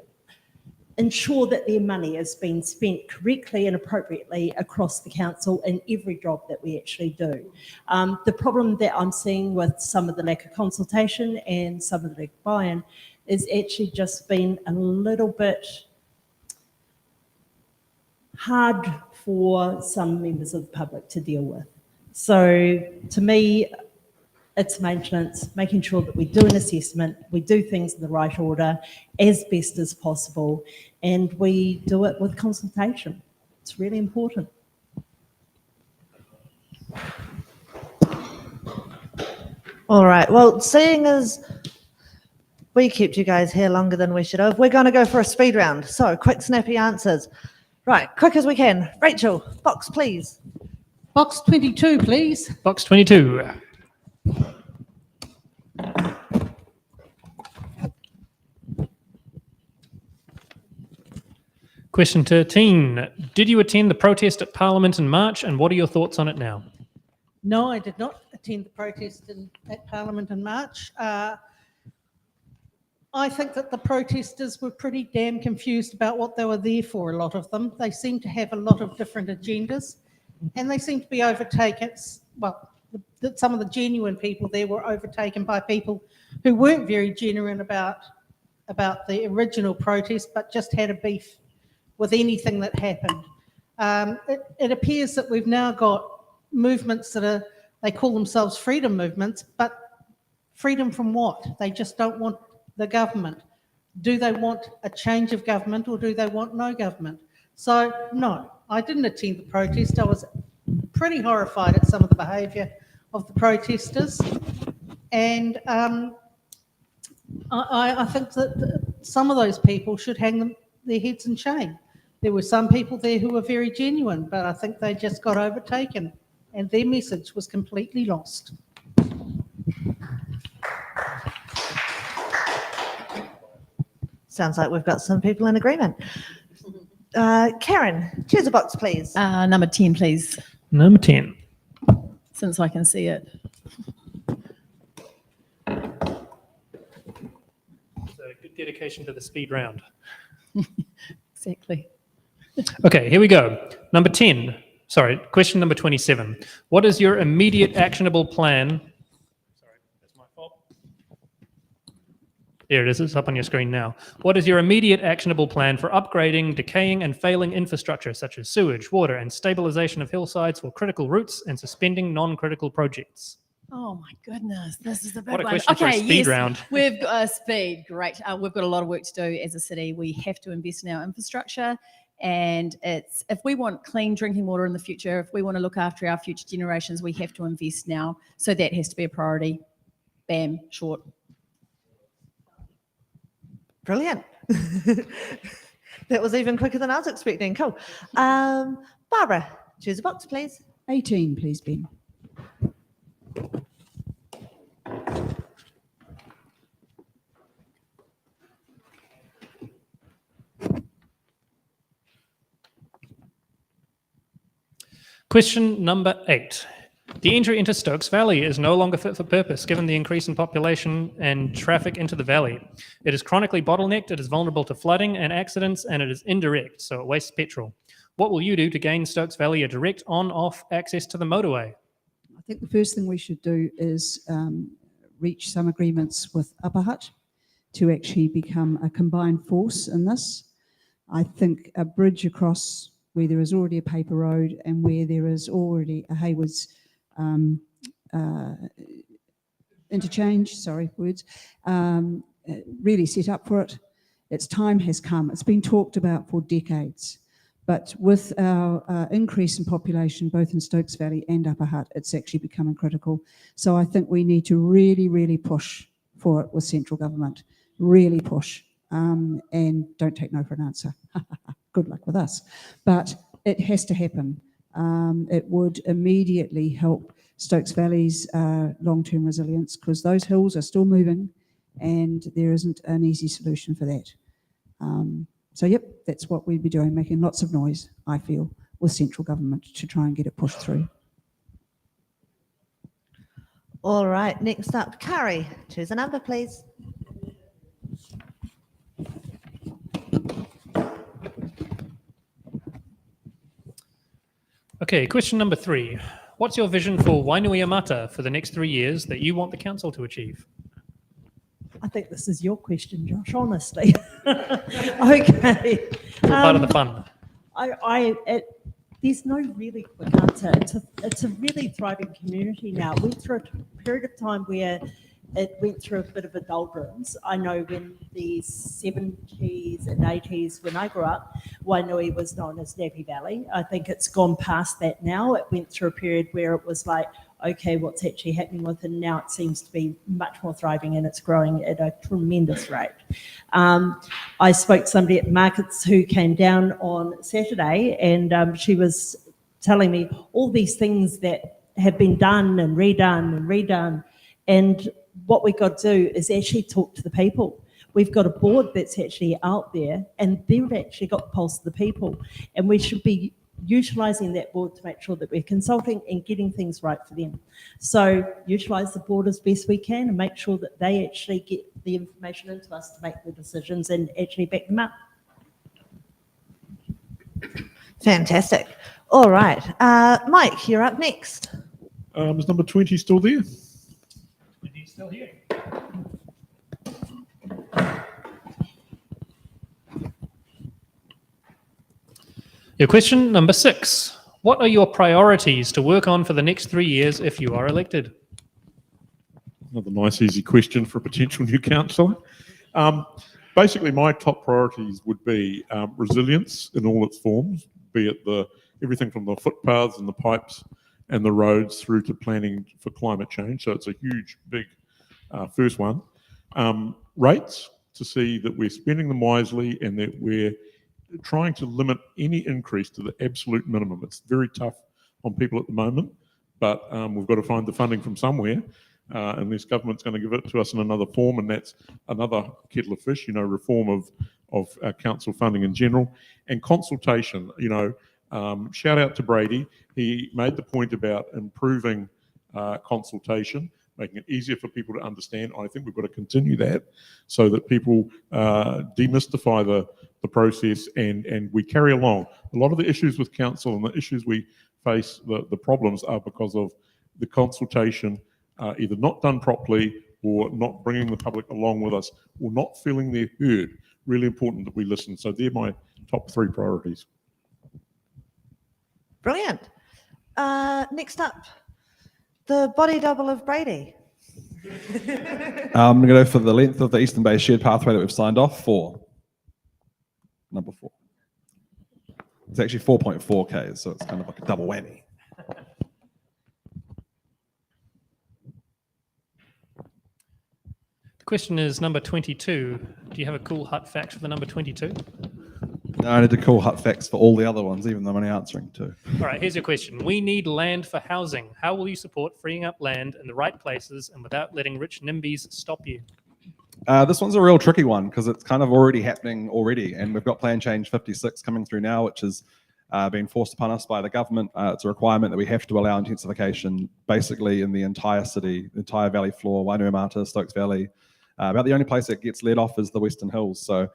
ensure that their money is being spent correctly and appropriately across the council in every job that we actually do. The problem that I'm seeing with some of the lack of consultation and some of the buy-in is actually just been a little bit hard for some members of the public to deal with. So to me, it's maintenance, making sure that we do an assessment, we do things in the right order as best as possible, and we do it with consultation. It's really important. All right, well, seeing as we kept you guys here longer than we should have, we're going to go for a speed round. So quick, snappy answers. Right, quick as we can. Rachel, box, please. Box 22, please. Box 22. Question 13. Did you attend the protest at Parliament in March, and what are your thoughts on it now? No, I did not attend the protest at Parliament in March. I think that the protesters were pretty damn confused about what they were there for, a lot of them. They seem to have a lot of different agendas, and they seem to be overtaken. Well, some of the genuine people there were overtaken by people who weren't very genuine about the original protest, but just had a beef with anything that happened. It appears that we've now got movements that they call themselves freedom movements, but freedom from what? They just don't want the government. Do they want a change of government, or do they want no government? So no, I didn't attend the protest. I was pretty horrified at some of the behaviour of the protesters, and I think that some of those people should hang their heads in shame. There were some people there who were very genuine, but I think they just got overtaken and their message was completely lost. Sounds like we've got some people in agreement. Karen, choose a box, please. Number 10, please, Number 10. since I can see it. So good dedication to the speed round. Exactly. Okay, here we go. Number 10. Sorry, question number 27. What is your immediate actionable plan? Sorry, that's my fault. There it is. It's up on your screen now. What is your immediate actionable plan for upgrading decaying and failing infrastructure such as sewage, water, and stabilization of hillsides for critical routes and suspending non-critical projects? Oh my goodness, this is the big What a one. question for a speed round. We've got speed, great. We've got a lot of work to do as a city. We have to invest in our infrastructure, and if we want clean drinking water in the future, if we want to look after our future generations, we have to invest now. So that has to be a priority. Bam, short. Brilliant. That was even quicker than I was expecting. Cool. Barbara, choose a box, please. 18, please, Ben. Question number 8. The entry into Stokes Valley is no longer fit for purpose given the increase in population and traffic into the valley. It is chronically bottlenecked, it is vulnerable to flooding and accidents, and it is indirect, so it wastes petrol. What will you do to gain Stokes Valley a direct on-off access to the motorway? I think the first thing we should do is reach some agreements with Upper Hutt to actually become a combined force in this. I think a bridge across where there is already a paper road and where there is already a Haywards interchange, really set up for it. Its time has come. It's been talked about for decades. But with our increase in population, both in Stokes Valley and Upper Hutt, it's actually becoming critical. So I think we need to really, really push for it with central government. Really push. And don't take no for an answer. Good luck with us. But it has to happen. It would immediately help Stokes Valley's long-term resilience because those hills are still moving and there isn't an easy solution for that. So, yep, that's what we'd be doing, making lots of noise, I feel, with central government to try and get it pushed through. All right, next up, Carrie, choose a number, please. Okay, question number 3. What's your vision for Wainuiamata for the next 3 years that you want the council to achieve? I think this is your question, Josh, honestly. Okay. Part of the fun. There's no really quick answer. It's a really thriving community now. It went through a period of time where it went through a bit of a doldrums. I know when the 70s and 80s, when I grew up, Wainui was known as Nappy Valley. I think it's gone past that now. It went through a period where it was like, okay, what's actually happening with it? And now it seems to be much more thriving and it's growing at a tremendous rate. I spoke to somebody at Markets who came down on Saturday and she was telling me all these things that have been done and redone. And what we've got to do is actually talk to the people. We've got a board that's actually out there and they've actually got the pulse of the people. And we should be utilising that board to make sure that we're consulting and getting things right for them. So utilise the board as best we can and make sure that they actually get the information into us to make the decisions and actually back them up. Fantastic. All right. Mike, you're up next. Is number 20 still there? 20 still here. Your question number 6. What are your priorities to work on for the next 3 years if you are elected? Another nice, easy question for a potential new councillor. Basically, my top priorities would be resilience in all its forms, be it everything from the footpaths and the pipes and the roads through to planning for climate change. So it's a huge, big first one. Rates, to see that we're spending them wisely and that we're trying to limit any increase to the absolute minimum. It's very tough on people at the moment, but we've got to find the funding from somewhere. unless government's going to give it to us in another form, and that's another kettle of fish, reform of council funding in general. And consultation, shout out to Brady. He made the point about improving consultation, making it easier for people to understand. I think we've got to continue that so that people demystify the process and we carry along. A lot of the issues with council and the issues we face, the problems are because of the consultation either not done properly or not bringing the public along with us or not feeling they're heard. Really important that we listen. So they're my top 3 priorities. Brilliant. Next up, the body double of Brady. I'm going to go for the length of the Eastern Bay shared pathway that we've signed off for. Number 4. It's actually 4.4 Ks, so it's kind of like a double whammy. The question is number 22. Do you have a cool Hutt fact for the number 22? No, I need to call Hutt facts for all the other ones, even though I'm only answering 2. All right, here's your question. We need land for housing. How will you support freeing up land in the right places and without letting rich NIMBYs stop you? This one's a real tricky one because it's kind of already happening already, and we've got Plan Change 56 coming through now, which has been forced upon us by the government. It's a requirement that we have to allow intensification basically in the entire city, the entire valley floor, Wainuiomata, Stokes Valley. About the only place that gets let off is the Western Hills. So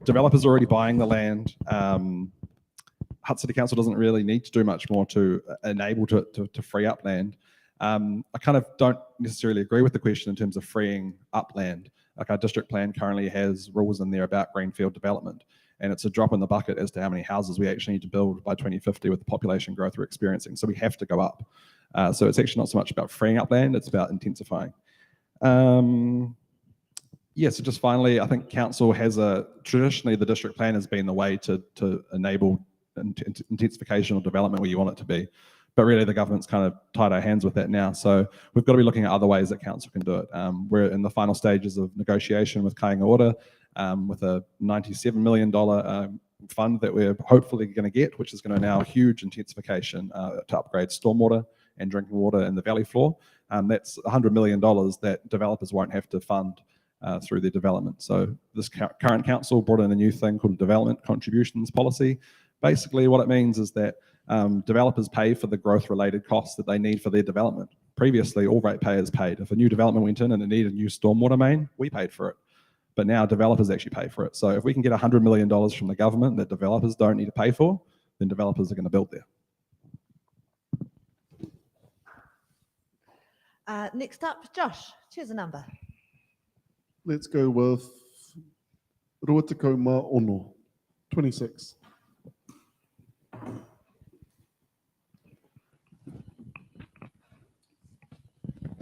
developers are already buying the land. Hutt City Council doesn't really need to do much more to enable to free up land. I kind of don't necessarily agree with the question in terms of freeing up land. Like our district plan currently has rules in there about greenfield development, and it's a drop in the bucket as to how many houses we actually need to build by 2050 with the population growth we're experiencing. So we have to go up. So it's actually not so much about freeing up land, it's about intensifying. Yeah, so just finally, I think council has traditionally the district plan has been the way to enable intensification or development where you want it to be. But really the government's kind of tied our hands with that now. So we've got to be looking at other ways that council can do it. We're in the final stages of negotiation with Kāinga Ora with a $97 million fund that we're hopefully going to get, which is going to allow huge intensification to upgrade stormwater and drinking water in the valley floor. That's $100 million that developers won't have to fund through their development. So this current council brought in a new thing called development contributions policy. Basically what it means is that developers pay for the growth related costs that they need for their development. Previously all ratepayers paid. If a new development went in and it needed a new stormwater main, we paid for it. But now developers actually pay for it. So if we can get $100 million from the government that developers don't need to pay for, then developers are going to build there. Next up, Josh, choose a number. Let's go with Ruatiko Ma Ono, 26.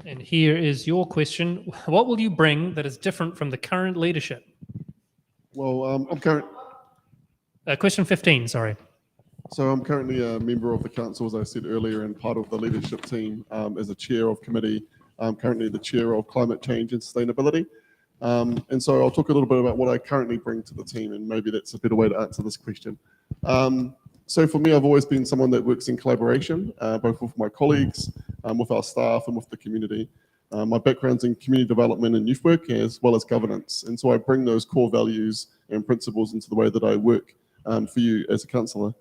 And here is your question. What will you bring that is different from the current leadership? Well, I'm current. Question 15, sorry. So I'm currently a member of the council, as I said earlier, and part of the leadership team as a chair of committee. I'm currently the chair of climate change and sustainability. And so I'll talk a little bit about what I currently bring to the team, and maybe that's a better way to answer this question. So for me, I've always been someone that works in collaboration, both with my colleagues, with our staff and with the community. My background's in community development and youth work, as well as governance. And so I bring those core values and principles into the way that I work for you as a councillor.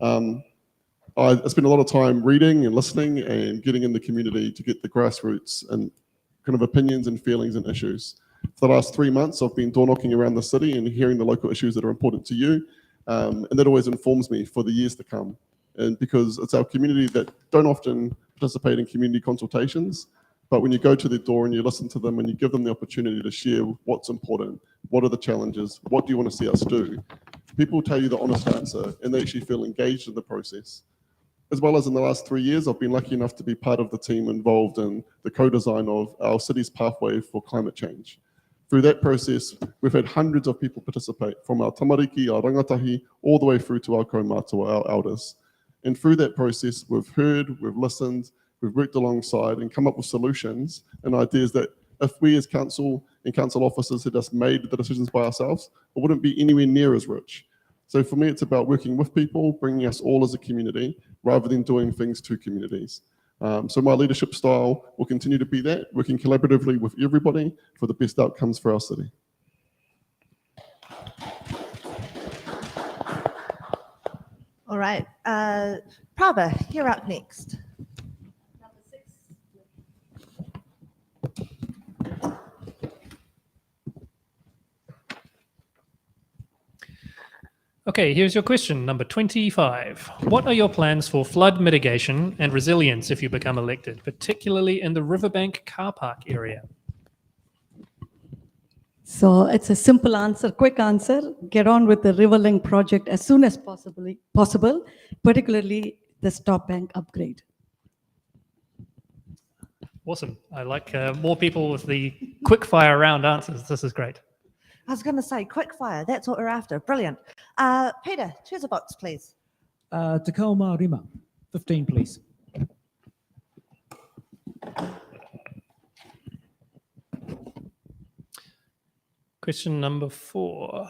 I spend a lot of time reading and listening and getting in the community to get the grassroots and kind of opinions and feelings and issues. For the last 3 months, I've been door knocking around the city and hearing the local issues that are important to you. And that always informs me for the years to come. And because it's our community that don't often participate in community consultations, but when you go to their door and you listen to them and you give them the opportunity to share what's important, what are the challenges, what do you want to see us do, people tell you the honest answer and they actually feel engaged in the process. As well as in the last 3 years, I've been lucky enough to be part of the team involved in the co-design of our city's pathway for climate change. Through that process, we've had hundreds of people participate, from our tamariki, our rangatahi, all the way through to our kaumātua, our elders. And through that process, we've heard, we've listened, we've worked alongside and come up with solutions and ideas that if we as council and council officers had just made the decisions by ourselves, it wouldn't be anywhere near as rich. So for me, it's about working with people, bringing us all as a community, rather than doing things to communities. So my leadership style will continue to be that, working collaboratively with everybody for the best outcomes for our city. All right. Prabha, you're up next. Okay, here's your question, number 25. What are your plans for flood mitigation and resilience if you become elected, particularly in the Riverbank car park area? So it's a simple answer, quick answer. Get on with the Riverlink project as soon as possible, particularly the stop bank upgrade. Awesome. I like more people with the quick fire round answers. This is great. I was going to say quick fire. That's what we're after. Brilliant. Peter, choose a box, please. Te kao mā rima, 15, please. Question number 4.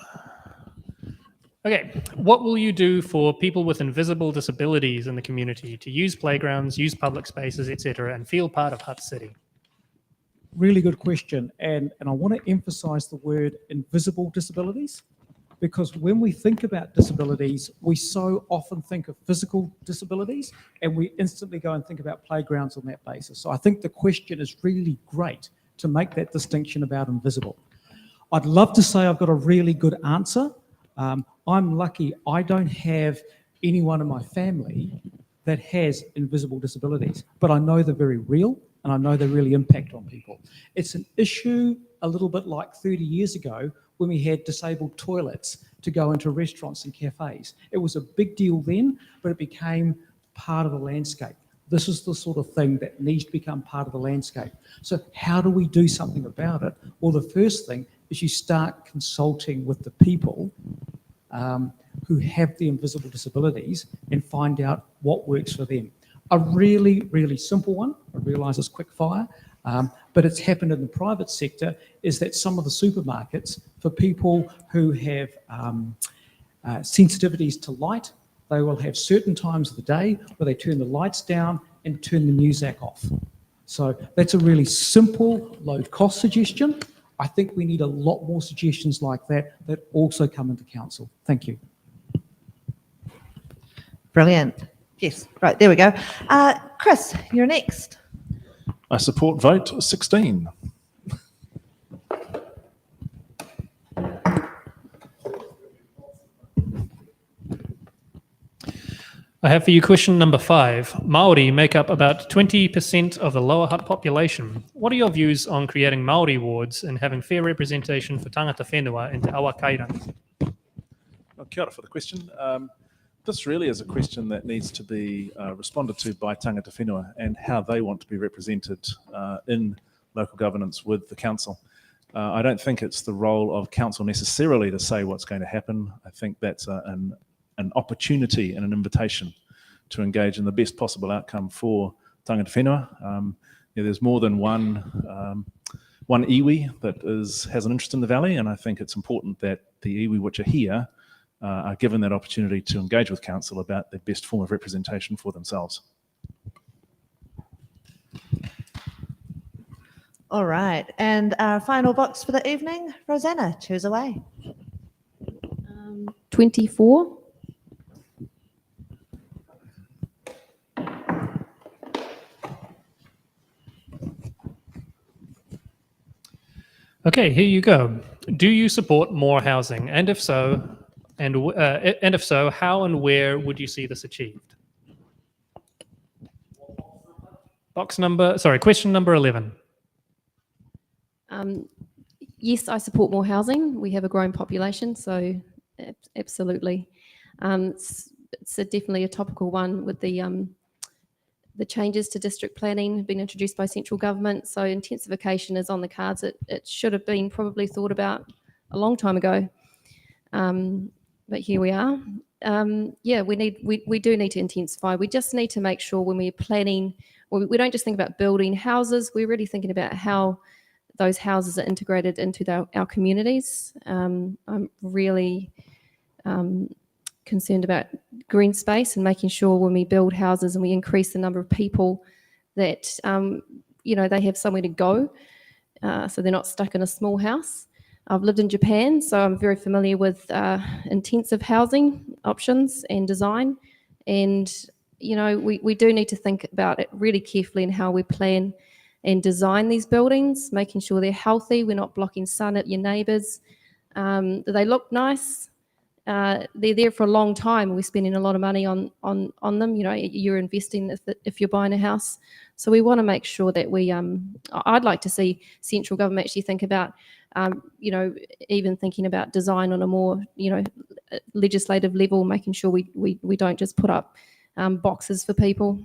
Okay, what will you do for people with invisible disabilities in the community to use playgrounds, use public spaces, etc., and feel part of Hutt City? Really good question. And I want to emphasize the word invisible disabilities, because when we think about disabilities, we so often think of physical disabilities and we instantly go and think about playgrounds on that basis. So I think the question is really great to make that distinction about invisible. I'd love to say I've got a really good answer. I'm lucky I don't have anyone in my family that has invisible disabilities, but I know they're very real and I know they really impact on people. It's an issue a little bit like 30 years ago when we had disabled toilets to go into restaurants and cafes. It was a big deal then, but it became part of the landscape. This is the sort of thing that needs to become part of the landscape. So how do we do something about it? Well, the first thing is you start consulting with the people who have the invisible disabilities and find out what works for them. A really, really simple one, I realise it's quick fire, but it's happened in the private sector, is that some of the supermarkets, for people who have sensitivities to light, they will have certain times of the day where they turn the lights down and turn the music off. So that's a really simple, low-cost suggestion. I think we need a lot more suggestions like that that also come into council. Thank you. Brilliant. Yes, right, there we go. Chris, you're next. I support vote 16. I have for you question number 5. Māori make up about 20% of the Lower Hutt population. What are your views on creating Māori wards and having fair representation for tangata whenua in te awa kairangi? Well, kia ora for the question. This really is a question that needs to be responded to by tangata whenua and how they want to be represented in local governance with the council. I don't think it's the role of council necessarily to say what's going to happen. I think that's an opportunity and an invitation to engage in the best possible outcome for tangata whenua. There's more than one iwi that has an interest in the valley, and I think it's important that the iwi which are here are given that opportunity to engage with council about the best form of representation for themselves. All right, and our final box for the evening, Rosanna, choose away. 24. Okay, here you go. Do you support more housing? And if so, how and where would you see this achieved? Question number 11. Yes, I support more housing. We have a growing population, so absolutely. It's definitely a topical one with the changes to district planning being introduced by central government. So intensification is on the cards. It should have been probably thought about a long time ago, but here we are. Yeah, we do need to intensify. We just need to make sure when we're planning, we don't just think about building houses. We're really thinking about how those houses are integrated into our communities. I'm really concerned about green space and making sure when we build houses and we increase the number of people that, they have somewhere to go, so they're not stuck in a small house. I've lived in Japan, so I'm very familiar with intensive housing options and design. And, we do need to think about it really carefully and how we plan and design these buildings, making sure they're healthy, we're not blocking sun at your neighbours. They look nice. They're there for a long time. We're spending a lot of money on them. You're investing if you're buying a house. So we want to make sure that I'd like to see central government actually think about, even thinking about design on a more, legislative level, making sure we don't just put up boxes for people.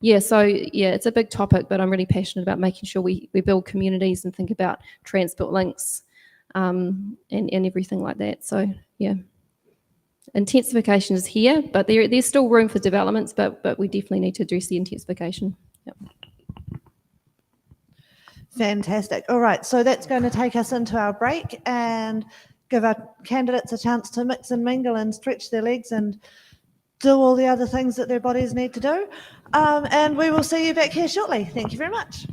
It's a big topic, but I'm really passionate about making sure we build communities and think about transport links and everything like that. So, yeah. Intensification is here, but there's still room for developments, but we definitely need to address the intensification. Yep. Fantastic. All right, so that's going to take us into our break and give our candidates a chance to mix and mingle and stretch their legs and do all the other things that their bodies need to do. And we will see you back here shortly. Thank you very much.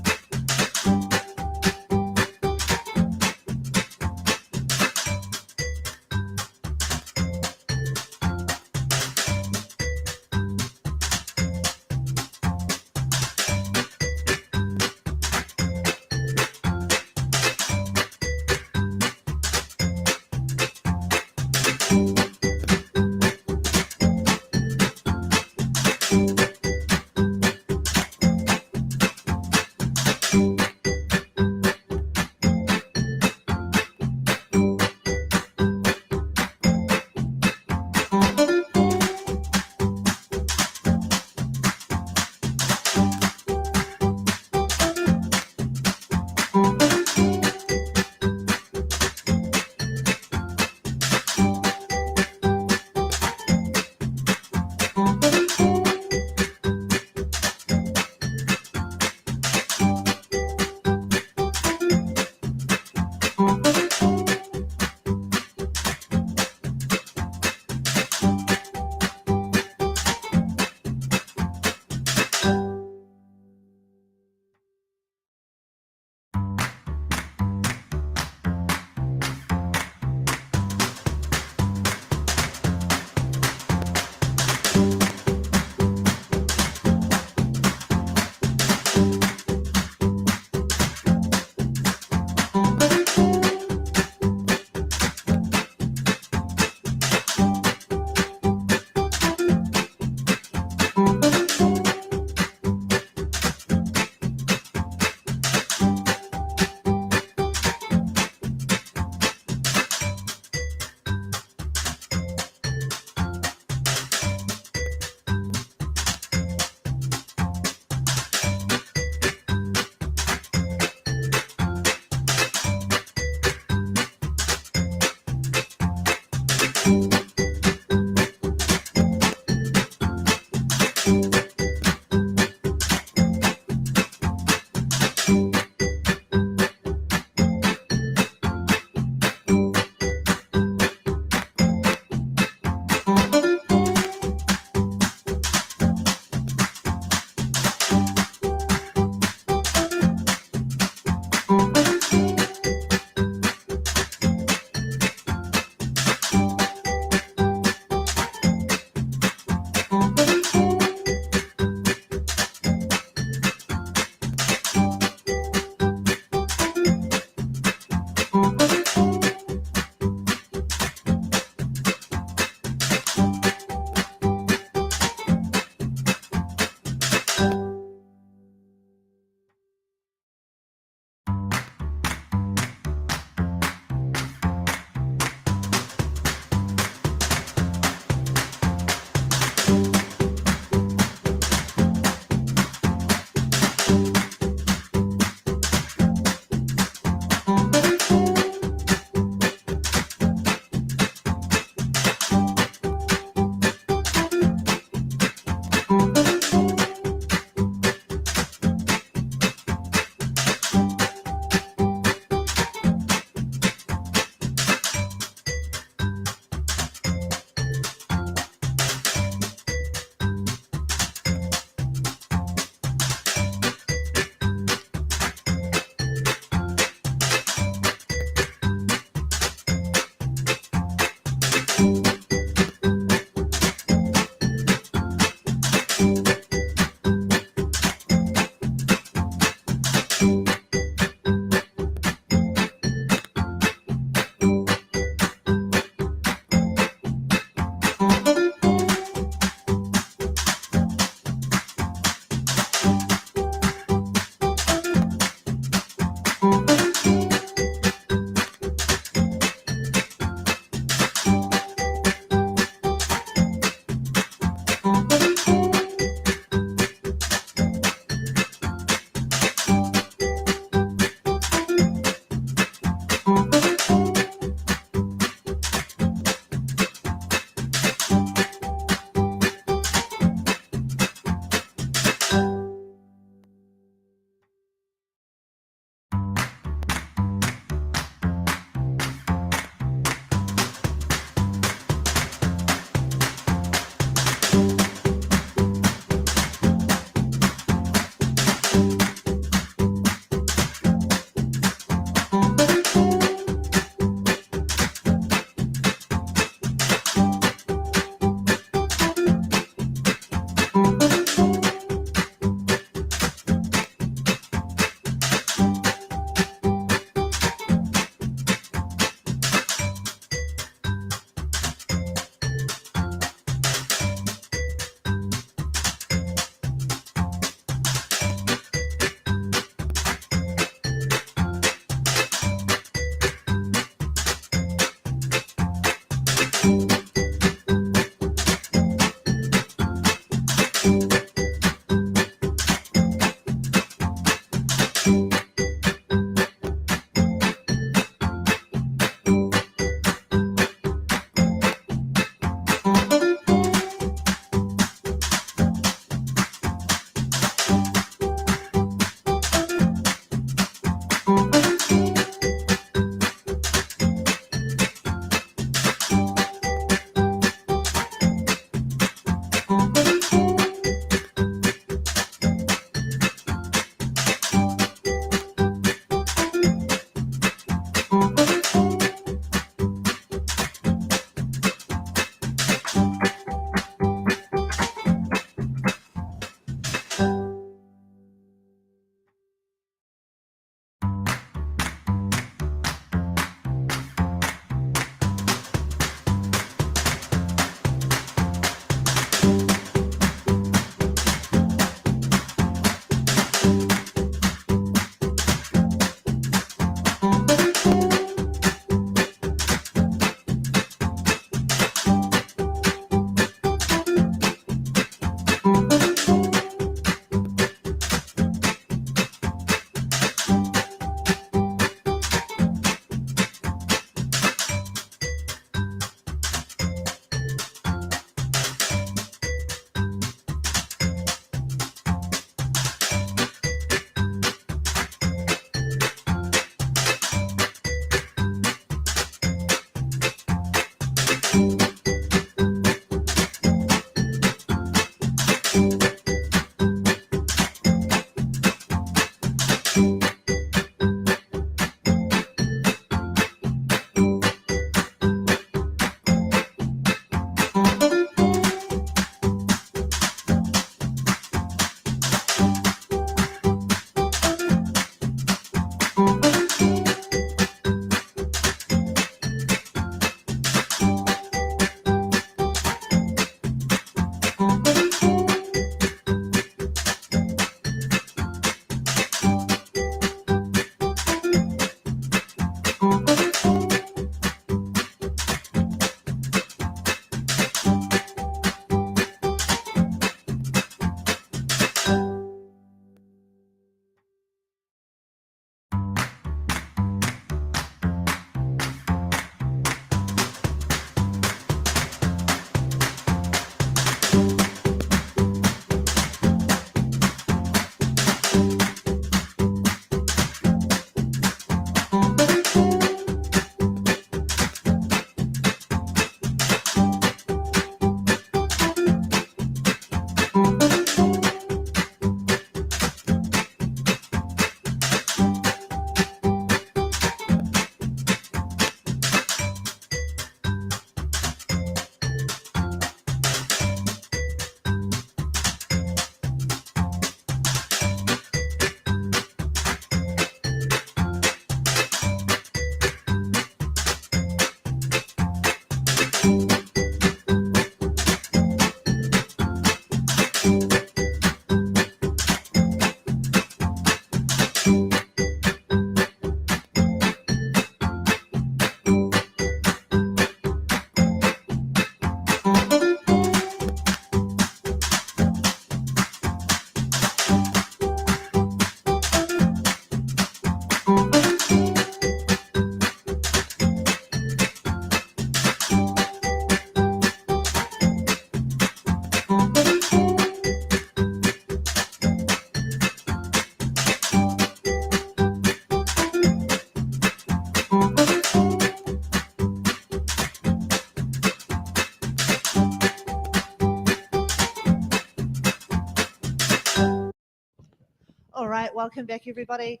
All right, welcome back, everybody.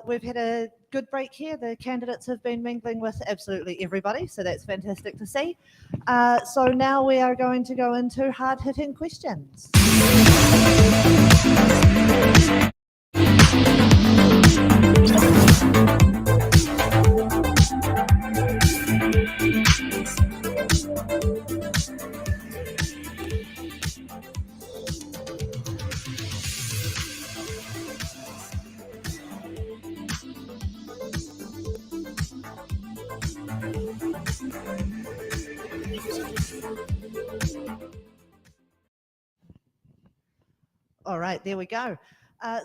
We've had a good break here. The candidates have been mingling with absolutely everybody, so that's fantastic to see. So now we are going to go into hard-hitting questions. All right, there we go.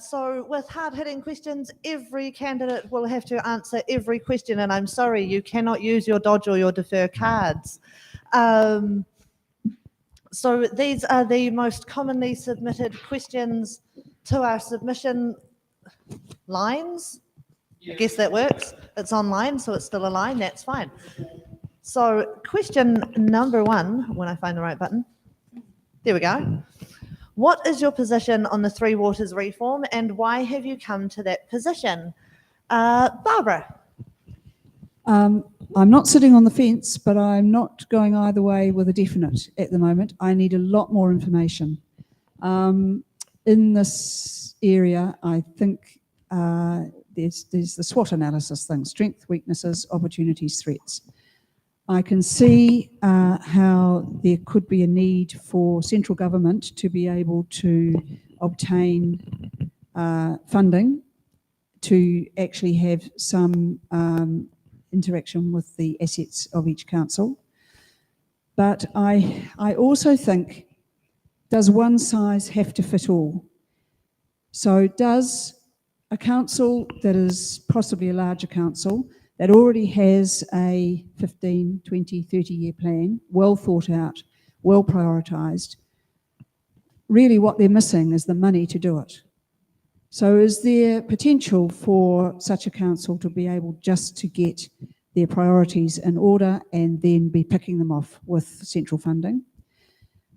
So with hard-hitting questions, every candidate will have to answer every question, and I'm sorry, you cannot use your dodge or your defer cards. So these are the most commonly submitted questions to our submission lines. I guess that works. It's online, so it's still a line, that's fine. So question number one, when I find the right button, there we go. What is your position on the Three Waters reform and why have you come to that position? Barbara. I'm not sitting on the fence, but I'm not going either way with a definite at the moment. I need a lot more information. In this area, I think there's the SWOT analysis thing: strengths, weaknesses, opportunities, threats. I can see how there could be a need for central government to be able to obtain funding to actually have some interaction with the assets of each council. But I also think, does one size have to fit all? So does a council that is possibly a larger council that already has a 15, 20, 30-year plan, well thought out, well prioritised, really what they're missing is the money to do it. So is there potential for such a council to be able just to get their priorities in order and then be picking them off with central funding?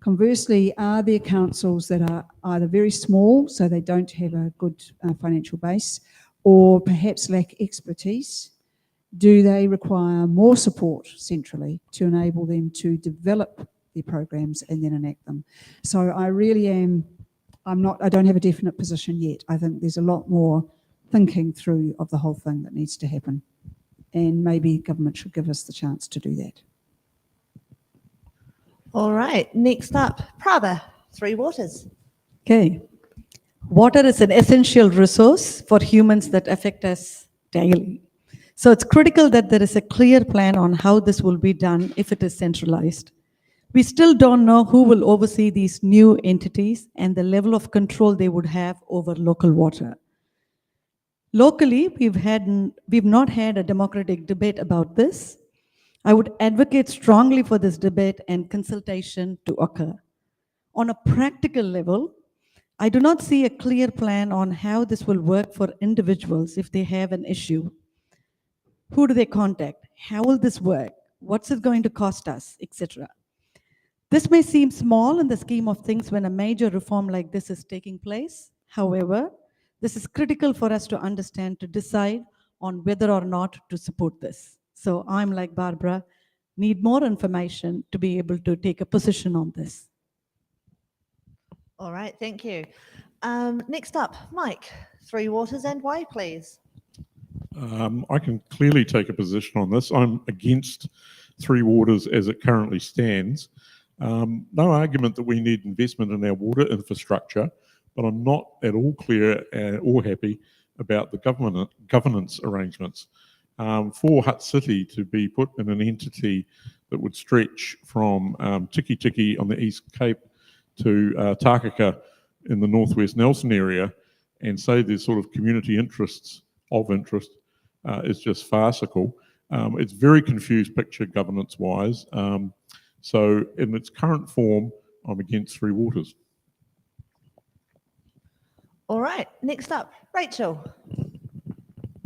Conversely, are there councils that are either very small, so they don't have a good financial base, or perhaps lack expertise? Do they require more support centrally to enable them to develop their programs and then enact them? So I really am, I don't have a definite position yet. I think there's a lot more thinking through of the whole thing that needs to happen. And maybe government should give us the chance to do that. All right, next up, Prabha, Three Waters. Okay. Water is an essential resource for humans that affect us daily. So it's critical that there is a clear plan on how this will be done if it is centralized. We still don't know who will oversee these new entities and the level of control they would have over local water. Locally, we've not had a democratic debate about this. I would advocate strongly for this debate and consultation to occur. On a practical level, I do not see a clear plan on how this will work for individuals if they have an issue. Who do they contact? How will this work? What's it going to cost us, etc. This may seem small in the scheme of things when a major reform like this is taking place. However, this is critical for us to understand to decide on whether or not to support this. So I'm like Barbara, need more information to be able to take a position on this. All right, thank you. Next up, Mike, Three Waters, and why, please? I can clearly take a position on this. I'm against Three Waters as it currently stands. No argument that we need investment in our water infrastructure, but I'm not at all clear or happy about the governance arrangements. For Hutt City to be put in an entity that would stretch from Tiki Tiki on the East Cape to Tākaka in the Northwest Nelson area and say there's sort of community interests of interest is just farcical. It's very confused picture governance-wise. So in its current form, I'm against Three Waters. All right, next up, Rachel.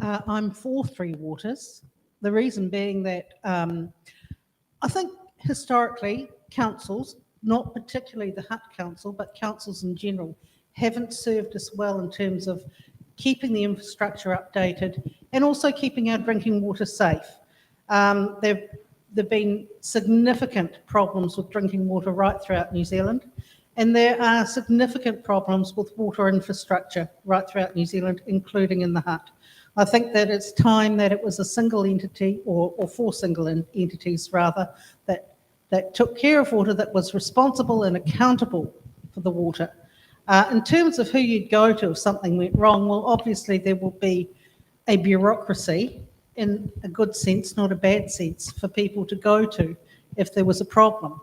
I'm for Three Waters. The reason being that I think historically councils, not particularly the Hutt Council, but councils in general, haven't served us well in terms of keeping the infrastructure updated and also keeping our drinking water safe. There've been significant problems with drinking water right throughout New Zealand, and there are significant problems with water infrastructure right throughout New Zealand, including in the Hutt. I think that it's time that it was a single entity, or four single entities rather, that took care of water, that was responsible and accountable for the water. In terms of who you'd go to if something went wrong, well, obviously there will be a bureaucracy in a good sense, not a bad sense, for people to go to if there was a problem.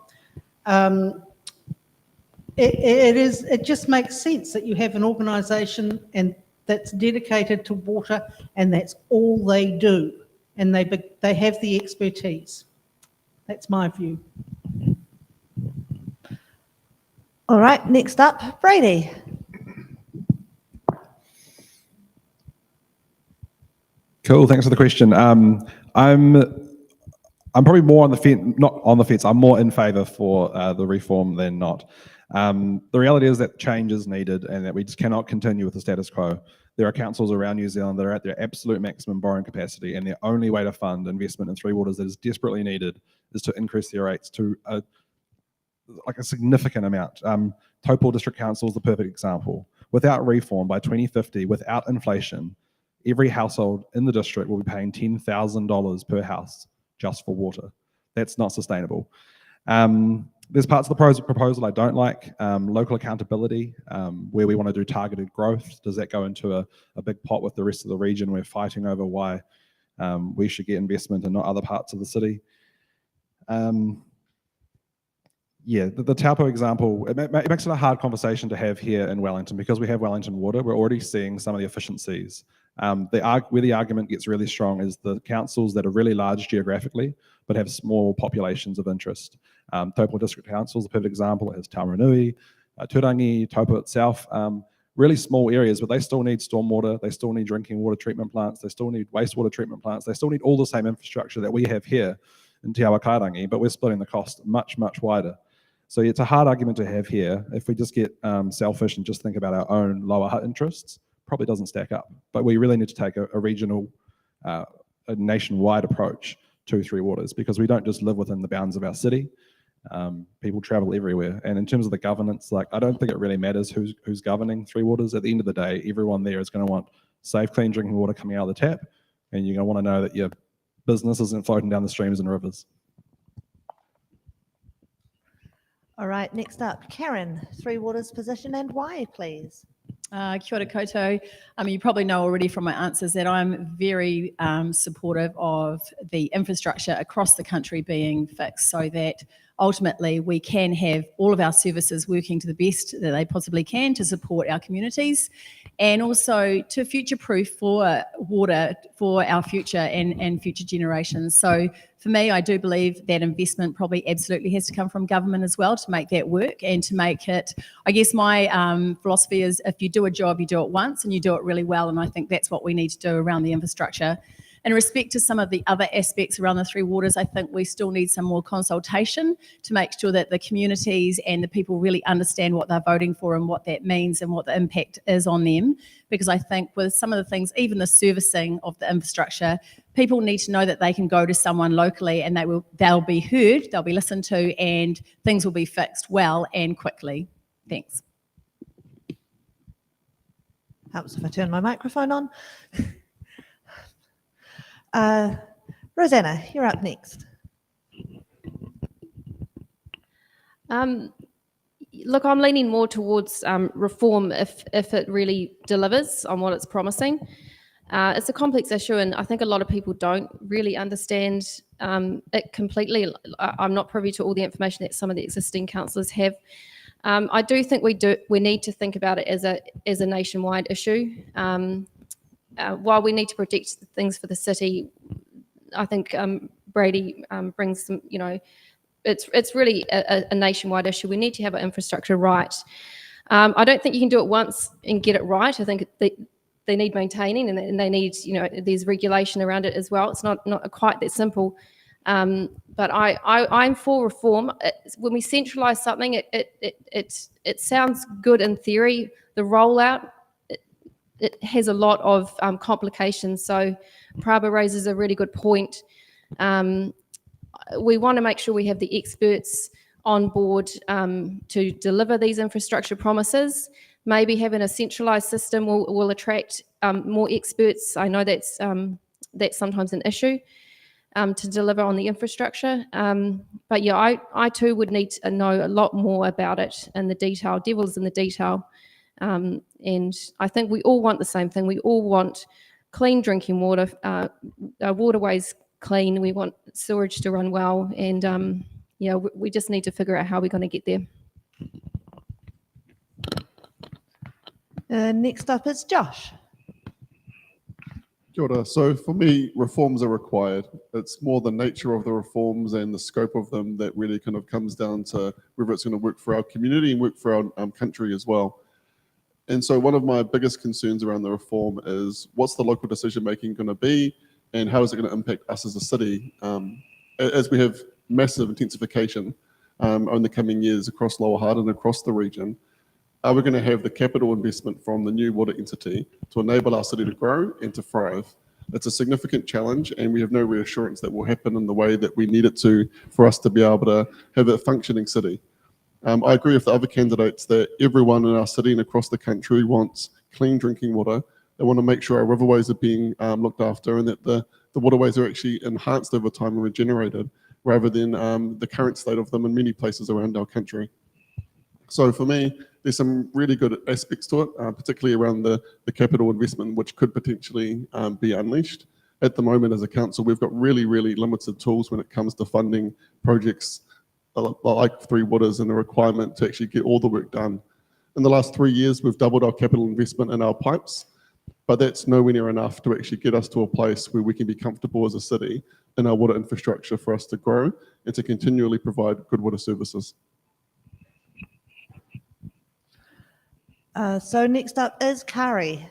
It just makes sense that you have an organisation and that's dedicated to water, and that's all they do, and they have the expertise. That's my view. All right, next up, Brady. Cool, thanks for the question. I'm probably more on the fence, not on the fence, I'm more in favour for the reform than not. The reality is that change is needed and that we just cannot continue with the status quo. There are councils around New Zealand that are at their absolute maximum borrowing capacity, and their only way to fund investment in Three Waters that is desperately needed is to increase their rates to a significant amount. Taupo District Council is the perfect example. Without reform, by 2050, without inflation, every household in the district will be paying $10,000 per house just for water. That's not sustainable. There's parts of the proposal I don't like. Local accountability, where we want to do targeted growth. Does that go into a big pot with the rest of the region? We're fighting over why we should get investment and not other parts of the city. Yeah, the Taupo example, it makes it a hard conversation to have here in Wellington because we have Wellington Water. We're already seeing some of the efficiencies. Where the argument gets really strong is the councils that are really large geographically but have small populations of interest. Taupo District Council is a perfect example. It has Tauranui, Turangi, Taupo itself, really small areas, but they still need stormwater, they still need drinking water treatment plants, they still need wastewater treatment plants, they still need all the same infrastructure that we have here in Te Awakarangi, but we're splitting the cost much, much wider. So it's a hard argument to have here. If we just get selfish and just think about our own Lower Hutt interests, probably doesn't stack up. But we really need to take a regional, a nationwide approach to Three Waters because we don't just live within the bounds of our city. People travel everywhere. And in terms of the governance, I don't think it really matters who's governing Three Waters. At the end of the day, everyone there is going to want safe, clean drinking water coming out of the tap. And you're going to want to know that your business isn't floating down the streams and rivers. All right, next up, Karen, Three Waters position and why, please? Kia ora koutou. You probably know already from my answers that I'm very supportive of the infrastructure across the country being fixed so that ultimately we can have all of our services working to the best that they possibly can to support our communities and also to future-proof for water for our future and future generations. So for me, I do believe that investment probably absolutely has to come from government as well to make that work and to make it, I guess my philosophy is if you do a job, you do it once and you do it really well. And I think that's what we need to do around the infrastructure. In respect to some of the other aspects around the Three Waters, I think we still need some more consultation to make sure that the communities and the people really understand what they're voting for and what that means and what the impact is on them. Because I think with some of the things, even the servicing of the infrastructure, people need to know that they can go to someone locally and they'll be heard, they'll be listened to, and things will be fixed well and quickly. Thanks. Helps if I turn my microphone on. Rosanna, you're up next. Look, I'm leaning more towards reform if it really delivers on what it's promising. It's a complex issue, and I think a lot of people don't really understand it completely. I'm not privy to all the information that some of the existing councillors have. I do think we need to think about it as a nationwide issue. While we need to protect things for the city, I think Brady brings some, it's really a nationwide issue. We need to have our infrastructure right. I don't think you can do it once and get it right. I think they need maintaining and they need, there's regulation around it as well. It's not quite that simple. But I'm for reform. When we centralise something, it sounds good in theory. The rollout, it has a lot of complications. So Prabha raises a really good point. We want to make sure we have the experts on board to deliver these infrastructure promises. Maybe having a centralised system will attract more experts. I know that's sometimes an issue to deliver on the infrastructure. But yeah, I too would need to know a lot more about it and the detail. Devil's in the detail. And I think we all want the same thing. We all want clean drinking water, waterways clean. We want sewage to run well. And we just need to figure out how we're going to get there. Next up is Josh. Kia ora. So for me, reforms are required. It's more the nature of the reforms and the scope of them that really kind of comes down to whether it's going to work for our community and work for our country as well. And so one of my biggest concerns around the reform is what's the local decision making going to be and how is it going to impact us as a city as we have massive intensification over the coming years across Lower Hutt and across the region. are we going to have the capital investment from the new water entity to enable our city to grow and to thrive? It's a significant challenge, and we have no reassurance that will happen in the way that we need it to for us to be able to have a functioning city. I agree with the other candidates that everyone in our city and across the country wants clean drinking water. They want to make sure our riverways are being looked after, and that the waterways are actually enhanced over time and regenerated, rather than the current state of them in many places around our country. So for me, there's some really good aspects to it, particularly around the capital investment, which could potentially be unleashed. At the moment, as a council, we've got really, really limited tools when it comes to funding projects like Three Waters and the requirement to actually get all the work done. In the last 3 years, we've doubled our capital investment in our pipes, but that's nowhere near enough to actually get us to a place where we can be comfortable as a city in our water infrastructure for us to grow and to continually provide good water services. So next up is Carrie.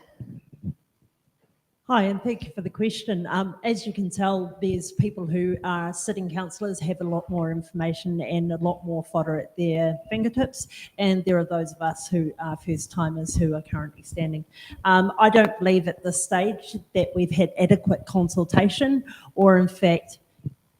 Hi, and thank you for the question. As you can tell, there's people who are sitting councillors have a lot more information and a lot more fodder at their fingertips, and there are those of us who are first timers who are currently standing. I don't believe at this stage that we've had adequate consultation, or in fact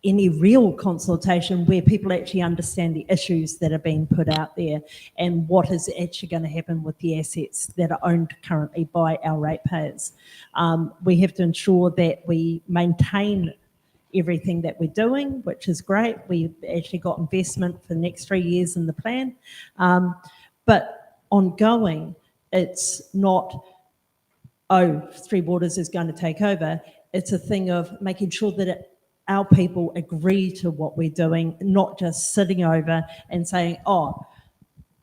any real consultation where people actually understand the issues that are being put out there and what is actually going to happen with the assets that are owned currently by our ratepayers. We have to ensure that we maintain everything that we're doing, which is great. We've actually got investment for the next 3 years in the plan. But ongoing, it's not, oh, Three Waters is going to take over. It's a thing of making sure that our people agree to what we're doing, not just sitting over and saying, oh,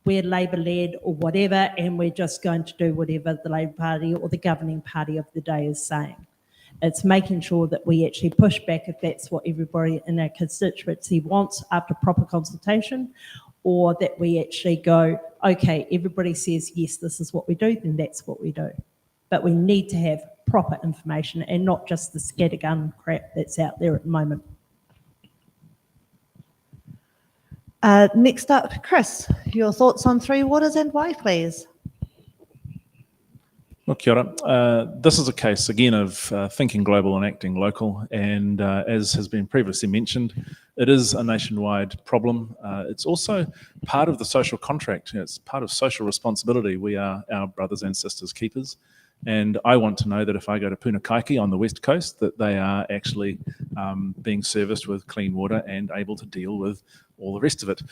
we're Labour-led or whatever, and we're just going to do whatever the Labour Party or the governing party of the day is saying. It's making sure that we actually push back if that's what everybody in our constituency wants after proper consultation, or that we actually go, okay, everybody says, yes, this is what we do, then that's what we do. But we need to have proper information and not just the scattergun crap that's out there at the moment. Next up, Chris, your thoughts on Three Waters and why, please? Well, kia ora. This is a case, again, of thinking global and acting local. And as has been previously mentioned, it is a nationwide problem. It's also part of the social contract. It's part of social responsibility. We are our brothers and sisters' keepers. And I want to know that if I go to Punakaiki on the west coast, that they are actually being serviced with clean water and able to deal with all the rest of it.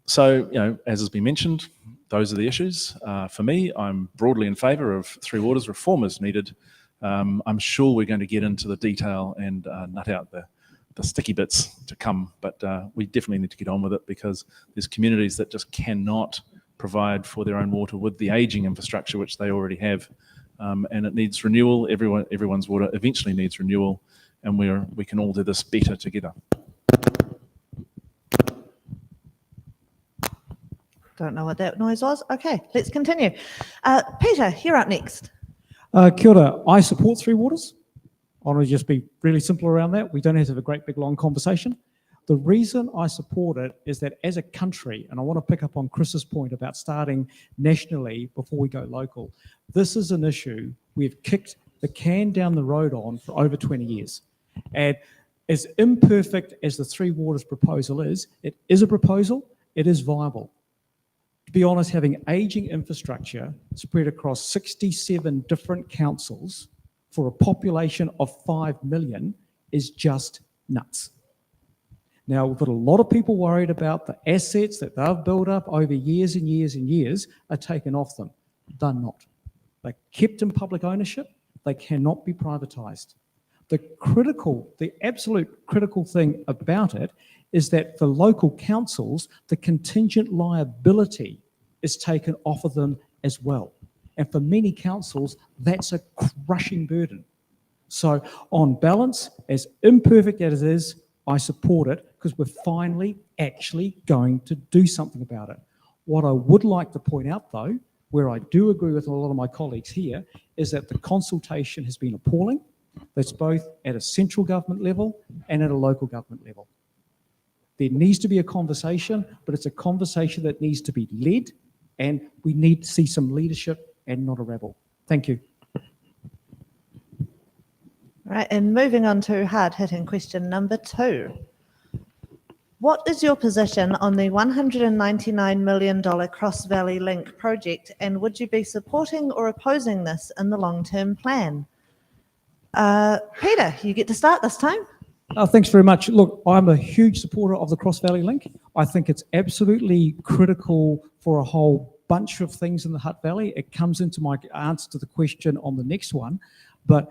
So, as has been mentioned, those are the issues. For me, I'm broadly in favour of Three Waters. Reform is needed. I'm sure we're going to get into the detail and nut out the sticky bits to come, but we definitely need to get on with it, because there's communities that just cannot provide for their own water with the ageing infrastructure which they already have, and it needs renewal. Everyone's water eventually needs renewal, and we can all do this better together. Don't know what that noise was. Okay, let's continue. Peter, you're up next. Kia ora. I support Three Waters. I want to just be really simple around that. We don't have to have a great big long conversation. The reason I support it is that as a country, and I want to pick up on Chris's point about starting nationally before we go local, this is an issue we've kicked the can down the road on for over 20 years. And as imperfect as the Three Waters proposal is, it is a proposal, it is viable. To be honest, having ageing infrastructure spread across 67 different councils for a population of 5 million is just nuts. Now, we've got a lot of people worried about the assets that they've built up over years and years and years are taken off them. They're not. They're kept in public ownership. They cannot be privatised. The absolute critical thing about it is that for local councils, the contingent liability is taken off of them as well. And for many councils, that's a crushing burden. So on balance, as imperfect as it is, I support it because we're finally actually going to do something about it. What I would like to point out, though, where I do agree with a lot of my colleagues here, is that the consultation has been appalling. That's both at a central government level and at a local government level. There needs to be a conversation, but it's a conversation that needs to be led and we need to see some leadership and not a rabble. Thank you. Right, and moving on to hard-hitting question number 2. What is your position on the $199 million Cross Valley Link project, and would you be supporting or opposing this in the long-term plan? Peter, you get to start this time. Thanks very much. Look, I'm a huge supporter of the Cross Valley Link. I think it's absolutely critical for a whole bunch of things in the Hutt Valley. It comes into my answer to the question on the next one, but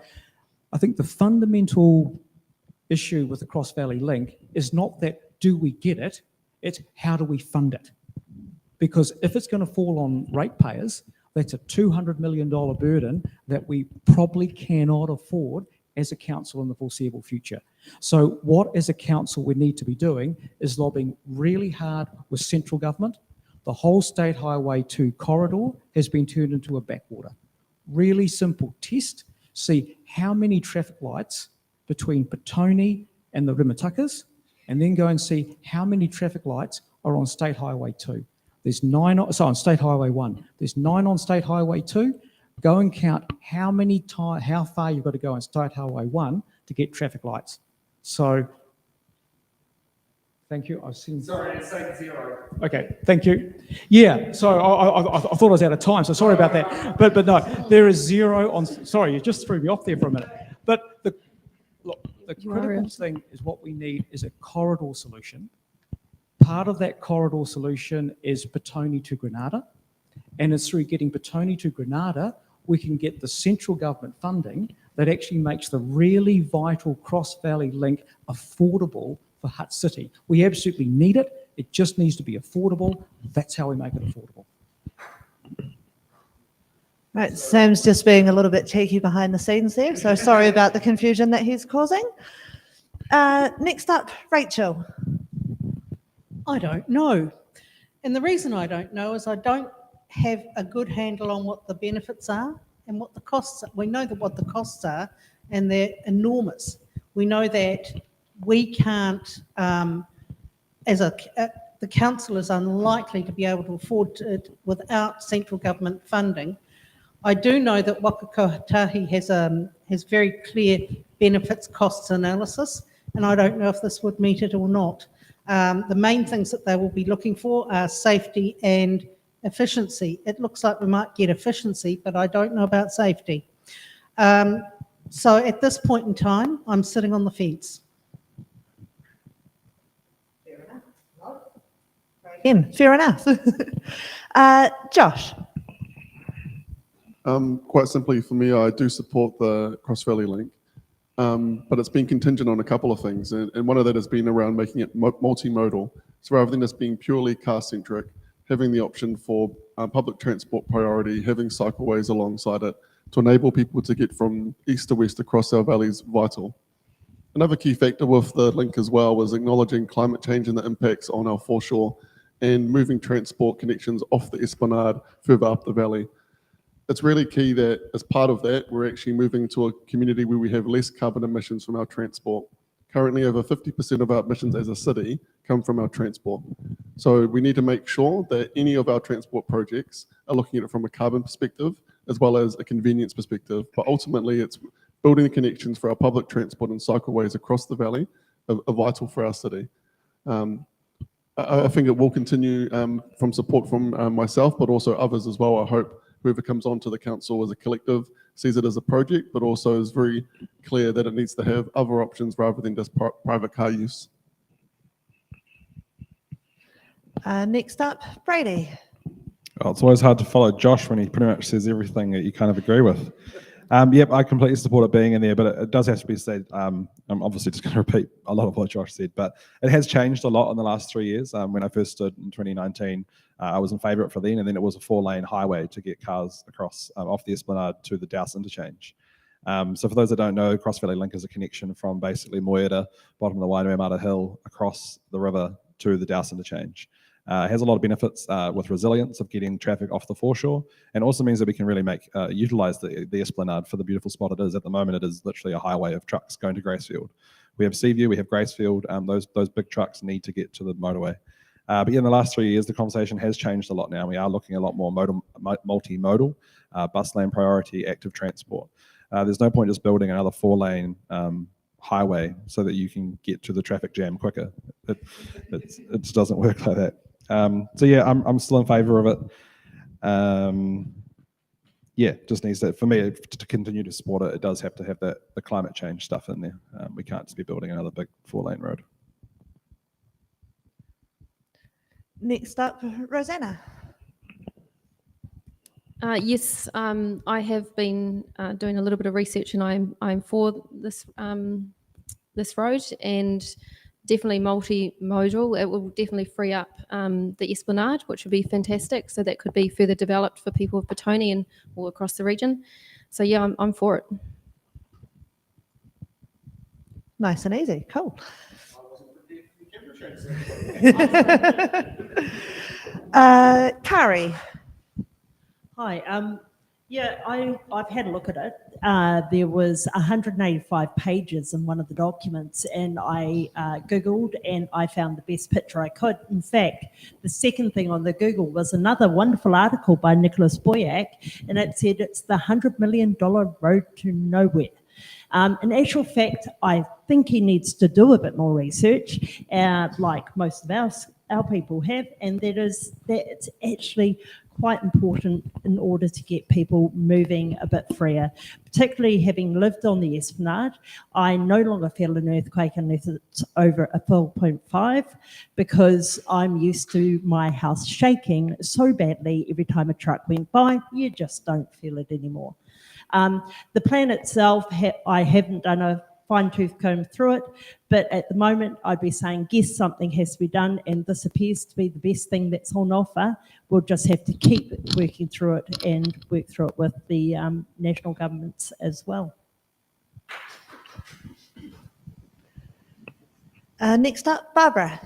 I think the fundamental issue with the Cross Valley Link is not that do we get it, it's how do we fund it? Because if it's going to fall on ratepayers, that's a $200 million burden that we probably cannot afford as a council in the foreseeable future. So what as a council we need to be doing is lobbying really hard with central government. The whole State Highway 2 corridor has been turned into a backwater. Really simple test, see how many traffic lights between Petone and the Rimatakas, and then go and see how many traffic lights are on State Highway 2. There's 9, on State Highway 1. There's 9 on State Highway 2. Go and count how far you've got to go on State Highway 1 to get traffic lights. So, thank you. I've seen. Sorry, it's saying 0. Okay, thank you. Yeah, so I thought I was out of time, so sorry about that. But no, there is 0 on. Sorry, you just threw me off there for a minute. But the critical thing is what we need is a corridor solution. Part of that corridor solution is Petone to Granada, and it's through getting Petone to Granada we can get the central government funding that actually makes the really vital Cross Valley Link affordable for Hutt City. We absolutely need it. It just needs to be affordable. That's how we make it affordable. Right, Sam's just being a little bit cheeky behind the scenes there, so sorry about the confusion that he's causing. Next up, Rachel. I don't know. And the reason I don't know is I don't have a good handle on what the benefits are and what the costs are. We know that what the costs are, and they're enormous. We know that we can't, the council is unlikely to be able to afford it without central government funding. I do know that Waka Kotahi has very clear benefits costs analysis, and I don't know if this would meet it or not. The main things that they will be looking for are safety and efficiency. It looks like we might get efficiency, but I don't know about safety. So at this point in time, I'm sitting on the fence. Again, fair enough. Josh. Quite simply for me, I do support the Cross Valley Link, but it's been contingent on a couple of things, and one of that has been around making it multimodal. So rather than just being purely car-centric, having the option for public transport priority, having cycleways alongside it to enable people to get from east to west across our valley is vital. Another key factor with the link as well was acknowledging climate change and the impacts on our foreshore and moving transport connections off the Esplanade further up the valley. It's really key that as part of that, we're actually moving to a community where we have less carbon emissions from our transport. Currently, over 50% of our emissions as a city come from our transport. So we need to make sure that any of our transport projects are looking at it from a carbon perspective as well as a convenience perspective. But ultimately, it's building the connections for our public transport and cycleways across the valley are vital for our city. I think it will continue from support from myself, but also others as well. I hope whoever comes onto the council as a collective sees it as a project, but also is very clear that it needs to have other options rather than just private car use. Next up, Brady. Well, it's always hard to follow Josh when he pretty much says everything that you kind of agree with. Yep, I completely support it being in there, but it does have to be said. I'm obviously just going to repeat a lot of what Josh said, but it has changed a lot in the last 3 years. When I first stood in 2019, I was in favour of it for then, and then it was a 4-lane highway to get cars across off the Esplanade to the Douse interchange. So for those that don't know, Cross Valley Link is a connection from basically Moeda, bottom of the Wainui Hill, across the river to the Douse interchange. It has a lot of benefits with resilience of getting traffic off the foreshore, and also means that we can really utilise the Esplanade for the beautiful spot it is. At the moment, it is literally a highway of trucks going to Gracefield. We have Seaview, we have Gracefield. Those big trucks need to get to the motorway. But yeah, in the last 3 years, the conversation has changed a lot now. We are looking a lot more multimodal, bus lane priority, active transport. There's no point just building another 4-lane highway so that you can get to the traffic jam quicker. It just doesn't work like that. So yeah, I'm still in favour of it. Yeah, just needs to, for me, to continue to support it, it does have to have the climate change stuff in there. We can't just be building another big 4-lane road. Next up, Rosanna. Yes, I have been doing a little bit of research, and I'm for this this road, and definitely multimodal. It will definitely free up the Esplanade, which would be fantastic. So that could be further developed for people of Petone and all across the region. So yeah, I'm for it. Nice and easy. Cool. Carrie. Hi. Yeah, I've had a look at it. There was 185 pages in one of the documents, and I Googled and I found the best picture I could. In fact, the second thing on the Google was another wonderful article by Nicholas Boyack, and it said it's the $100 million road to nowhere. In actual fact, I think he needs to do a bit more research, like most of our people have, and that it's actually quite important in order to get people moving a bit freer. Particularly having lived on the Esplanade, I no longer feel an earthquake unless it's over a 4.5, because I'm used to my house shaking so badly every time a truck went by, you just don't feel it anymore. The plan itself, I haven't done a fine-tooth comb through it, but at the moment I'd be saying, yes, something has to be done, and this appears to be the best thing that's on offer. We'll just have to keep working through it and work through it with the national governments as well. Next up, Barbara.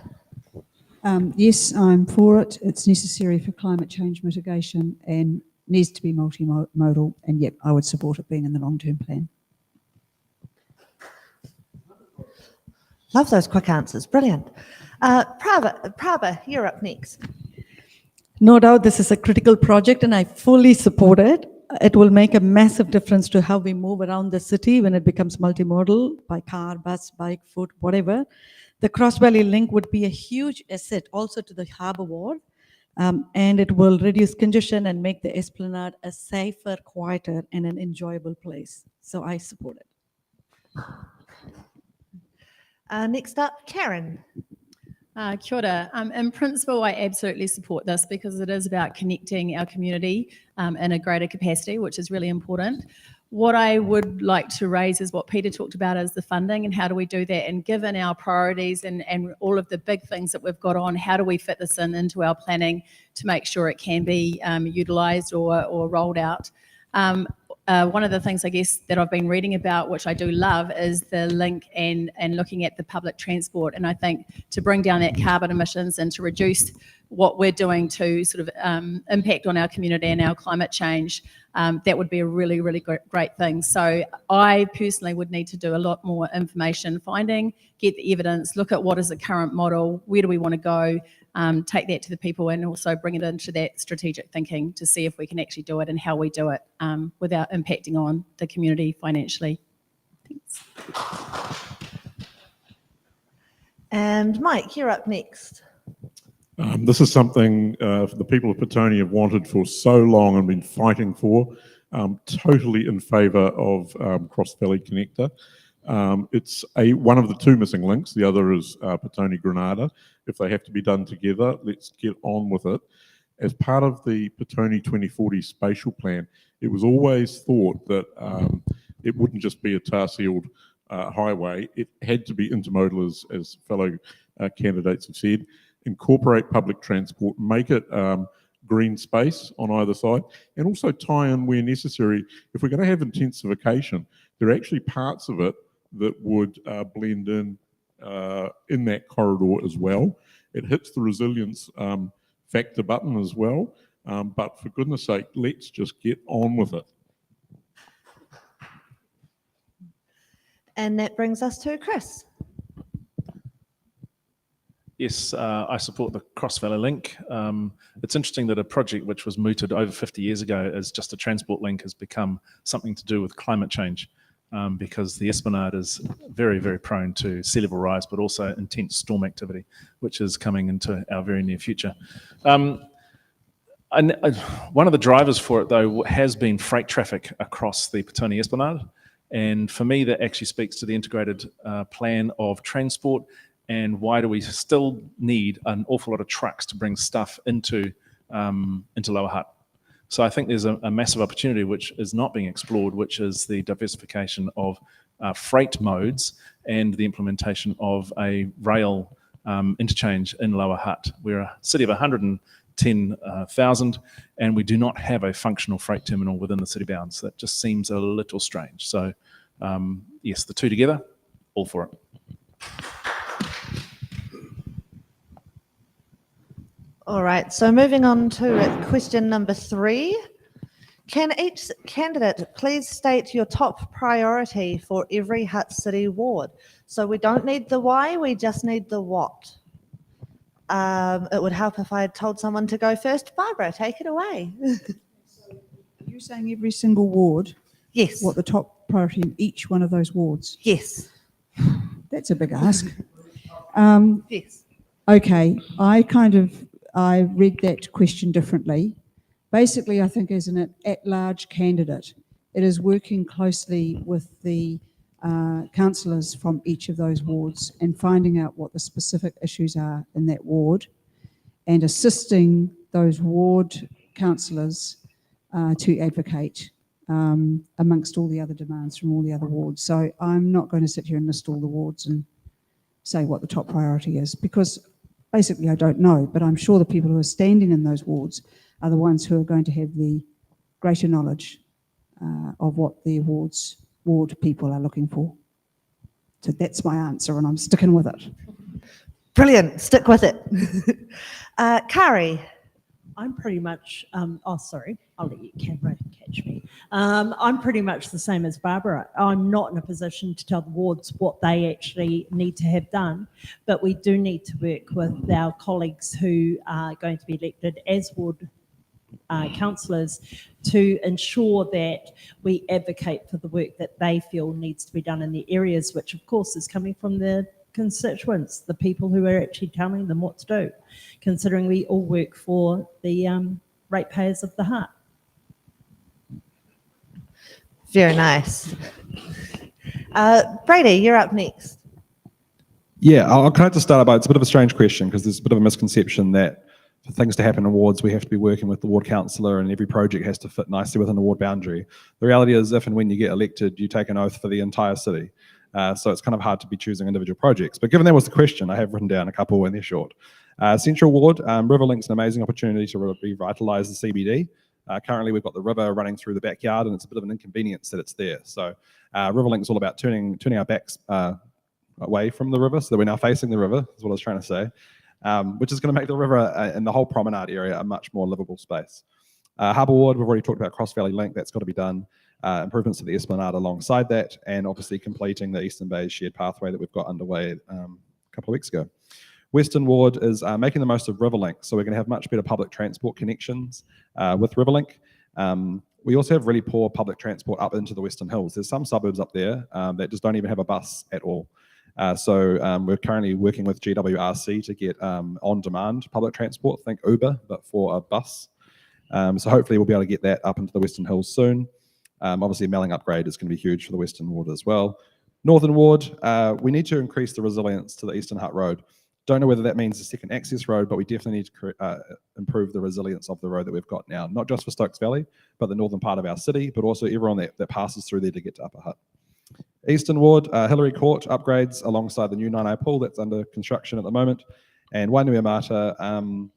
Yes, I'm for it. It's necessary for climate change mitigation and needs to be multimodal, and yet I would support it being in the long-term plan. Love those quick answers. Brilliant. Prabha, you're up next. No doubt this is a critical project and I fully support it. It will make a massive difference to how we move around the city when it becomes multimodal, by car, bus, bike, foot, whatever. The Cross Valley link would be a huge asset also to the harbour ward, and it will reduce congestion and make the Esplanade a safer, quieter and an enjoyable place. So I support it. Next up, Karen. Kia ora. In principle, I absolutely support this because it is about connecting our community in a greater capacity, which is really important. What I would like to raise is what Peter talked about, is the funding and how do we do that, and given our priorities and all of the big things that we've got on, how do we fit this into our planning to make sure it can be utilised or rolled out. One of the things I guess that I've been reading about, which I do love, is the link and looking at the public transport. And I think to bring down that carbon emissions and to reduce what we're doing to sort of impact on our community and our climate change, that would be a really, really great thing. So I personally would need to do a lot more information finding, get the evidence, look at what is the current model, where do we want to go, take that to the people, and also bring it into that strategic thinking to see if we can actually do it and how we do it without impacting on the community financially. Thanks. And Mike, you're up next. This is something the people of Petone have wanted for so long and been fighting for. Totally in favour of Cross Valley Connector. It's one of the two missing links. The other is Petone Granada. If they have to be done together, let's get on with it. As part of the Petone 2040 spatial plan, it was always thought that it wouldn't just be a tar-sealed highway. It had to be intermodal, as fellow candidates have said. Incorporate public transport, make it green space on either side, and also tie in where necessary. If we're going to have intensification, there are actually parts of it that would blend in that corridor as well. It hits the resilience factor button as well, but for goodness sake, let's just get on with it. And that brings us to Chris. Yes, I support the Cross Valley Link. It's interesting that a project which was mooted over 50 years ago as just a transport link has become something to do with climate change, because the Esplanade is very, very prone to sea level rise, but also intense storm activity, which is coming into our very near future. One of the drivers for it, though, has been freight traffic across the Petone Esplanade. And for me, that actually speaks to the integrated plan of transport and why do we still need an awful lot of trucks to bring stuff into Lower Hutt. So I think there's a massive opportunity which is not being explored, which is the diversification of freight modes and the implementation of a rail interchange in Lower Hutt. We're a city of 110,000 and we do not have a functional freight terminal within the city bounds. That just seems a little strange. So yes, the two together, all for it. All right, so moving on to question number 3. Can each candidate please state your top priority for every Hutt City ward? So we don't need the why, we just need the what. It would help if I had told someone to go first. Barbara, take it away. You're saying every single ward? Yes. What the top priority in each one of those wards? Yes. That's a big ask. Yes. Okay, I read that question differently. Basically, I think as an at-large candidate, it is working closely with the councillors from each of those wards and finding out what the specific issues are in that ward and assisting those ward councillors to advocate amongst all the other demands from all the other wards. So I'm not going to sit here and list all the wards and say what the top priority is, because basically I don't know, but I'm sure the people who are standing in those wards are the ones who are going to have the greater knowledge of what the ward people are looking for. So that's my answer and I'm sticking with it. Brilliant, stick with it. Carrie. I'm pretty much, sorry, I'll let you camera catch me. I'm pretty much the same as Barbara. I'm not in a position to tell the wards what they actually need to have done, but we do need to work with our colleagues who are going to be elected as ward councillors to ensure that we advocate for the work that they feel needs to be done in the areas, which of course is coming from the constituents, the people who are actually telling them what to do, considering we all work for the ratepayers of the Hutt. Very nice. Brady, you're up next. Yeah, I'll kind of just start by, it's a bit of a strange question because there's a bit of a misconception that for things to happen in wards, we have to be working with the ward councillor and every project has to fit nicely within the ward boundary. The reality is if and when you get elected, you take an oath for the entire city. So it's kind of hard to be choosing individual projects. But given that was the question, I have written down a couple and they're short. Central Ward, Riverlink's an amazing opportunity to revitalise the CBD. Currently we've got the river running through the backyard and it's a bit of an inconvenience that it's there. So Riverlink's all about turning our backs away from the river so that we're now facing the river, is what I was trying to say, which is going to make the river and the whole promenade area a much more livable space. Harbour Ward, we've already talked about Cross Valley Link, that's got to be done. Improvements to the Esplanade alongside that, and obviously completing the Eastern Bay shared pathway that we've got underway a couple of weeks ago. Western Ward is making the most of Riverlink, so we're going to have much better public transport connections with Riverlink. We also have really poor public transport up into the Western Hills. There's some suburbs up there that just don't even have a bus at all. So we're currently working with GWRC to get on-demand public transport, think Uber, but for a bus. So hopefully we'll be able to get that up into the Western Hills soon. Obviously, a Melling upgrade is going to be huge for the Western Ward as well. Northern Ward, we need to increase the resilience to the Eastern Hutt Road. Don't know whether that means a second access road, but we definitely need to improve the resilience of the road that we've got now, not just for Stokes Valley, but the northern part of our city, but also everyone that passes through there to get to Upper Hutt. Eastern Ward, Hillary Court upgrades alongside the new 9i pool that's under construction at the moment. And Wainuiomata,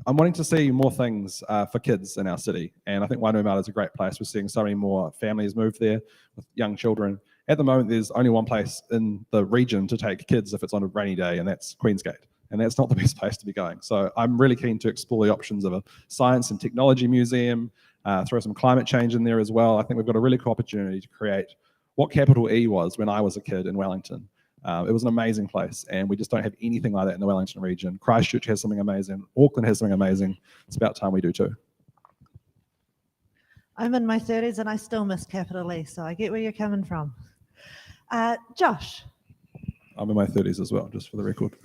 I'm wanting to see more things for kids in our city. And I think Wainuiomata is a great place. We're seeing so many more families move there with young children. At the moment, there's only one place in the region to take kids if it's on a rainy day, and that's Queensgate. And that's not the best place to be going. So I'm really keen to explore the options of a science and technology museum, throw some climate change in there as well. I think we've got a really cool opportunity to create what Capital E was when I was a kid in Wellington. It was an amazing place, and we just don't have anything like that in the Wellington region. Christchurch has something amazing. Auckland has something amazing. It's about time we do too. I'm in my 30s and I still miss Capital E, so I get where you're coming from. Josh. I'm in my 30s as well, just for the record.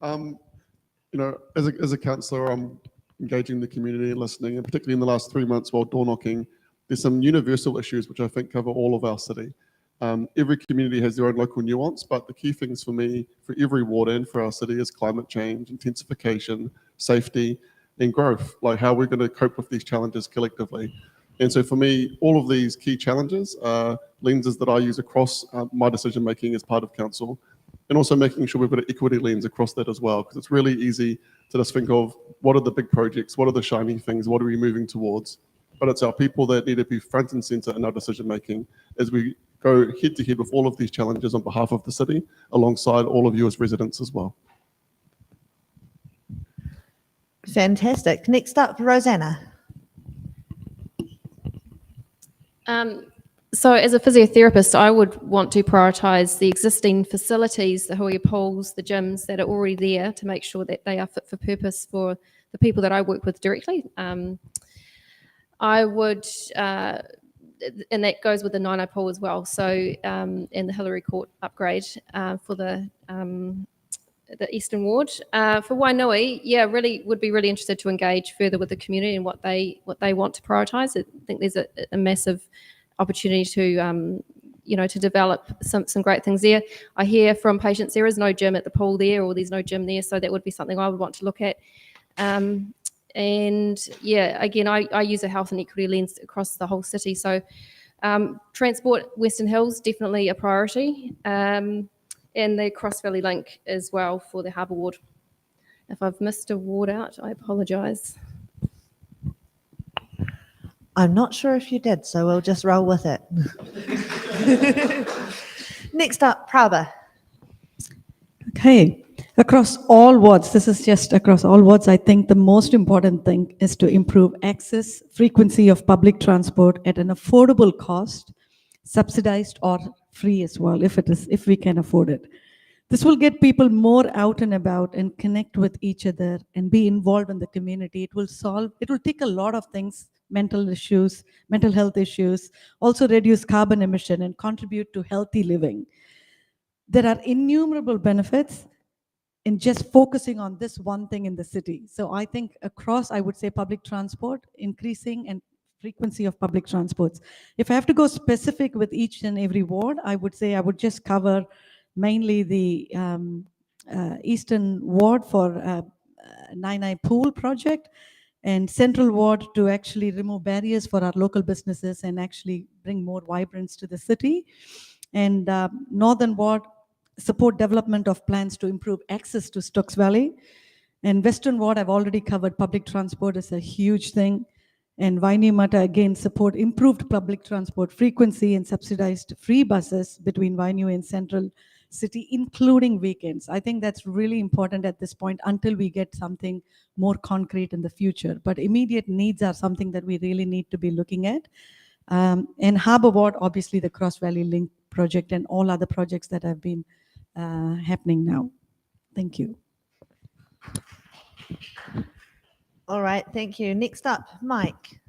As a councillor, I'm engaging the community and listening, and particularly in the last 3 months while door knocking, there's some universal issues which I think cover all of our city. Every community has their own local nuance, but the key things for me, for every ward and for our city, is climate change, intensification, safety, and growth, like how we're going to cope with these challenges collectively. And so for me, all of these key challenges are lenses that I use across my decision making as part of council, and also making sure we've got an equity lens across that as well, because it's really easy to just think of what are the big projects, what are the shiny things, what are we moving towards? But it's our people that need to be front and center in our decision making as we go head to head with all of these challenges on behalf of the city, alongside all of you as residents as well. Fantastic. Next up, Rosanna. So as a physiotherapist, I would want to prioritise the existing facilities, the hui pools, the gyms that are already there, to make sure that they are fit for purpose for the people that I work with directly. I would, and that goes with the Nino pool as well, so, and the Hillary Court upgrade for the Eastern Ward. For Wainui, yeah, really would be really interested to engage further with the community and what they want to prioritise. I think there's a massive opportunity to to develop some great things there. I hear from patients there is no gym at the pool there, or there's no gym there, so that would be something I would want to look at. And yeah, again, I use a health and equity lens across the whole city. So transport, Western Hills, definitely a priority. And the Cross Valley Link as well for the Harbour Ward. If I've missed a ward out, I apologise. I'm not sure if you did, so we'll just roll with it. Next up, Prabha. Okay, across all wards, this is just across all wards, I think the most important thing is to improve access, frequency of public transport at an affordable cost, subsidized or free as well, if we can afford it. This will get people more out and about and connect with each other and be involved in the community. It will take a lot of things, mental health issues, also reduce carbon emission and contribute to healthy living. There are innumerable benefits in just focusing on this one thing in the city. So I think across, I would say public transport, increasing and frequency of public transports. If I have to go specific with each and every ward, I would say I would just cover mainly the Eastern Ward for Nine Pool project, and Central Ward to actually remove barriers for our local businesses and actually bring more vibrance to the city. And Northern Ward, support development of plans to improve access to Stokes Valley. And Western Ward, I've already covered public transport is a huge thing. And Wainui, again, support improved public transport frequency and subsidized free buses between Wainui and Central City, including weekends. I think that's really important at this point until we get something more concrete in the future. But immediate needs are something that we really need to be looking at. And Harbour Ward, obviously the Cross Valley Link project and all other projects that have been happening now. Thank you. All right, thank you. Next up, Mike.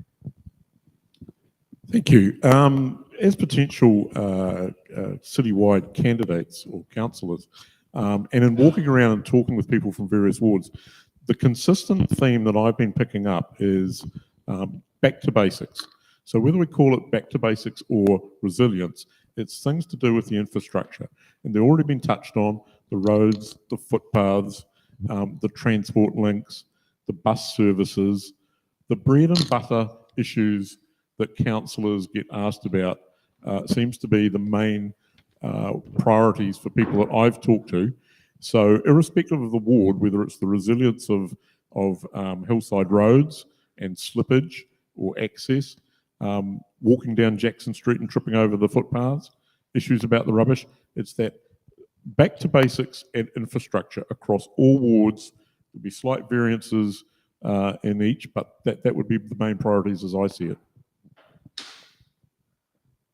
Thank you. As potential citywide candidates or councillors, and in walking around and talking with people from various wards, the consistent theme that I've been picking up is back to basics. So whether we call it back to basics or resilience, it's things to do with the infrastructure. And they've already been touched on: the roads, the footpaths, the transport links, the bus services, the bread and butter issues that councillors get asked about seems to be the main priorities for people that I've talked to. So irrespective of the ward, whether it's the resilience of hillside roads and slippage or access, walking down Jackson Street and tripping over the footpaths, issues about the rubbish, it's that back to basics and infrastructure across all wards. There'll be slight variances in each, but that would be the main priorities as I see it.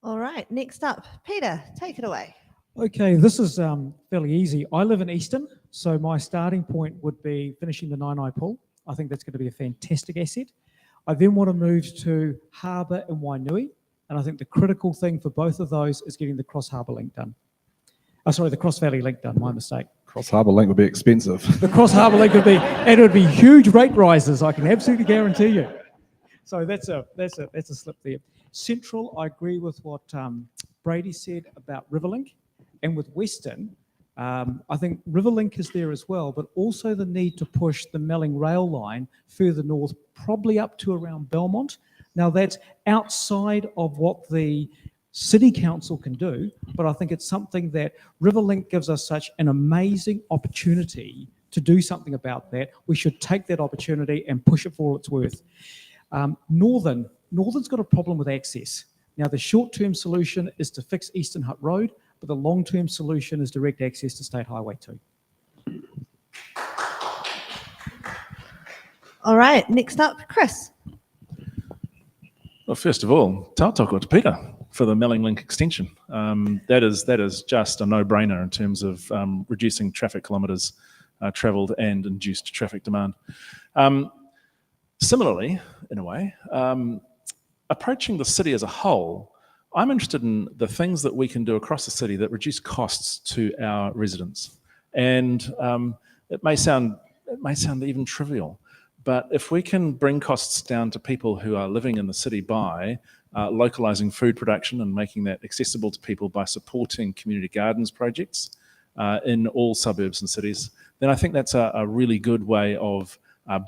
All right, next up, Peter, take it away. Okay, this is fairly easy. I live in Easton, so my starting point would be finishing the Nainai Pool. I think that's going to be a fantastic asset. I then want to move to Harbour and Wainui, and I think the critical thing for both of those is getting the Cross Harbour link done. Oh, sorry, the Cross Valley link done, my mistake. Cross Harbour link would be expensive. The Cross Harbour link would be, and it would be huge rate rises, I can absolutely guarantee you. So that's a slip there. Central, I agree with what Brady said about Riverlink, and with Western, I think Riverlink is there as well, but also the need to push the Melling rail line further north, probably up to around Belmont. Now that's outside of what the City Council can do, but I think it's something that Riverlink gives us such an amazing opportunity to do something about that. We should take that opportunity and push it for all it's worth. Northern's got a problem with access. Now the short-term solution is to fix Eastern Hutt Road, but the long-term solution is direct access to State Highway 2. All right, next up, Chris. Well, first of all, tautoko te pika for the Melling Link extension. That is just a no-brainer in terms of reducing traffic kilometres travelled and induced traffic demand. Similarly, in a way, approaching the city as a whole, I'm interested in the things that we can do across the city that reduce costs to our residents. And it may sound even trivial, but if we can bring costs down to people who are living in the city by localising food production and making that accessible to people by supporting community gardens projects in all suburbs and cities, then I think that's a really good way of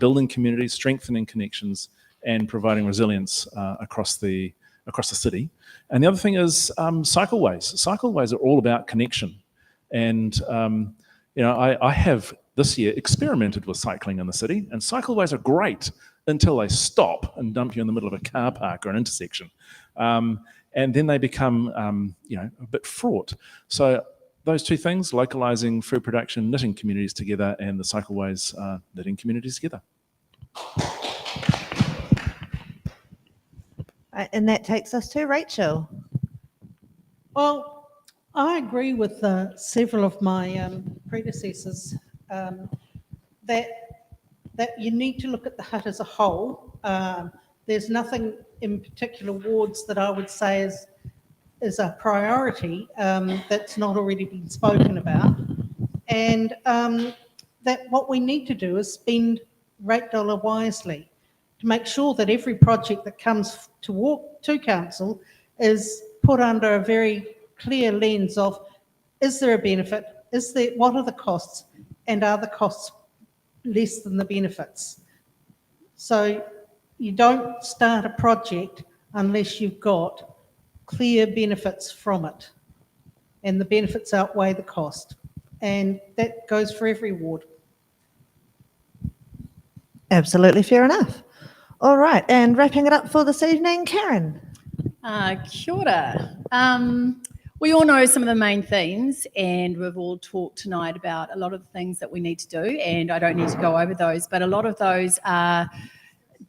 building communities, strengthening connections, and providing resilience across the city. And the other thing is cycleways. Cycleways are all about connection. And, I have this year experimented with cycling in the city, and cycleways are great until they stop and dump you in the middle of a car park or an intersection. And then they become, a bit fraught. So those two things, localising food production, knitting communities together, and the cycleways knitting communities together. And that takes us to Rachel. Well, I agree with several of my predecessors that you need to look at the Hutt as a whole. There's nothing in particular wards that I would say is a priority that's not already been spoken about. And that what we need to do is spend rate dollar wisely to make sure that every project that comes to council is put under a very clear lens of, is there a benefit? What are the costs? And are the costs less than the benefits? So you don't start a project unless you've got clear benefits from it, and the benefits outweigh the cost. And that goes for every ward. Absolutely fair enough. All right, and wrapping it up for this evening, Karen. Kia ora. We all know some of the main themes, and we've all talked tonight about a lot of the things that we need to do, and I don't need to go over those, but a lot of those are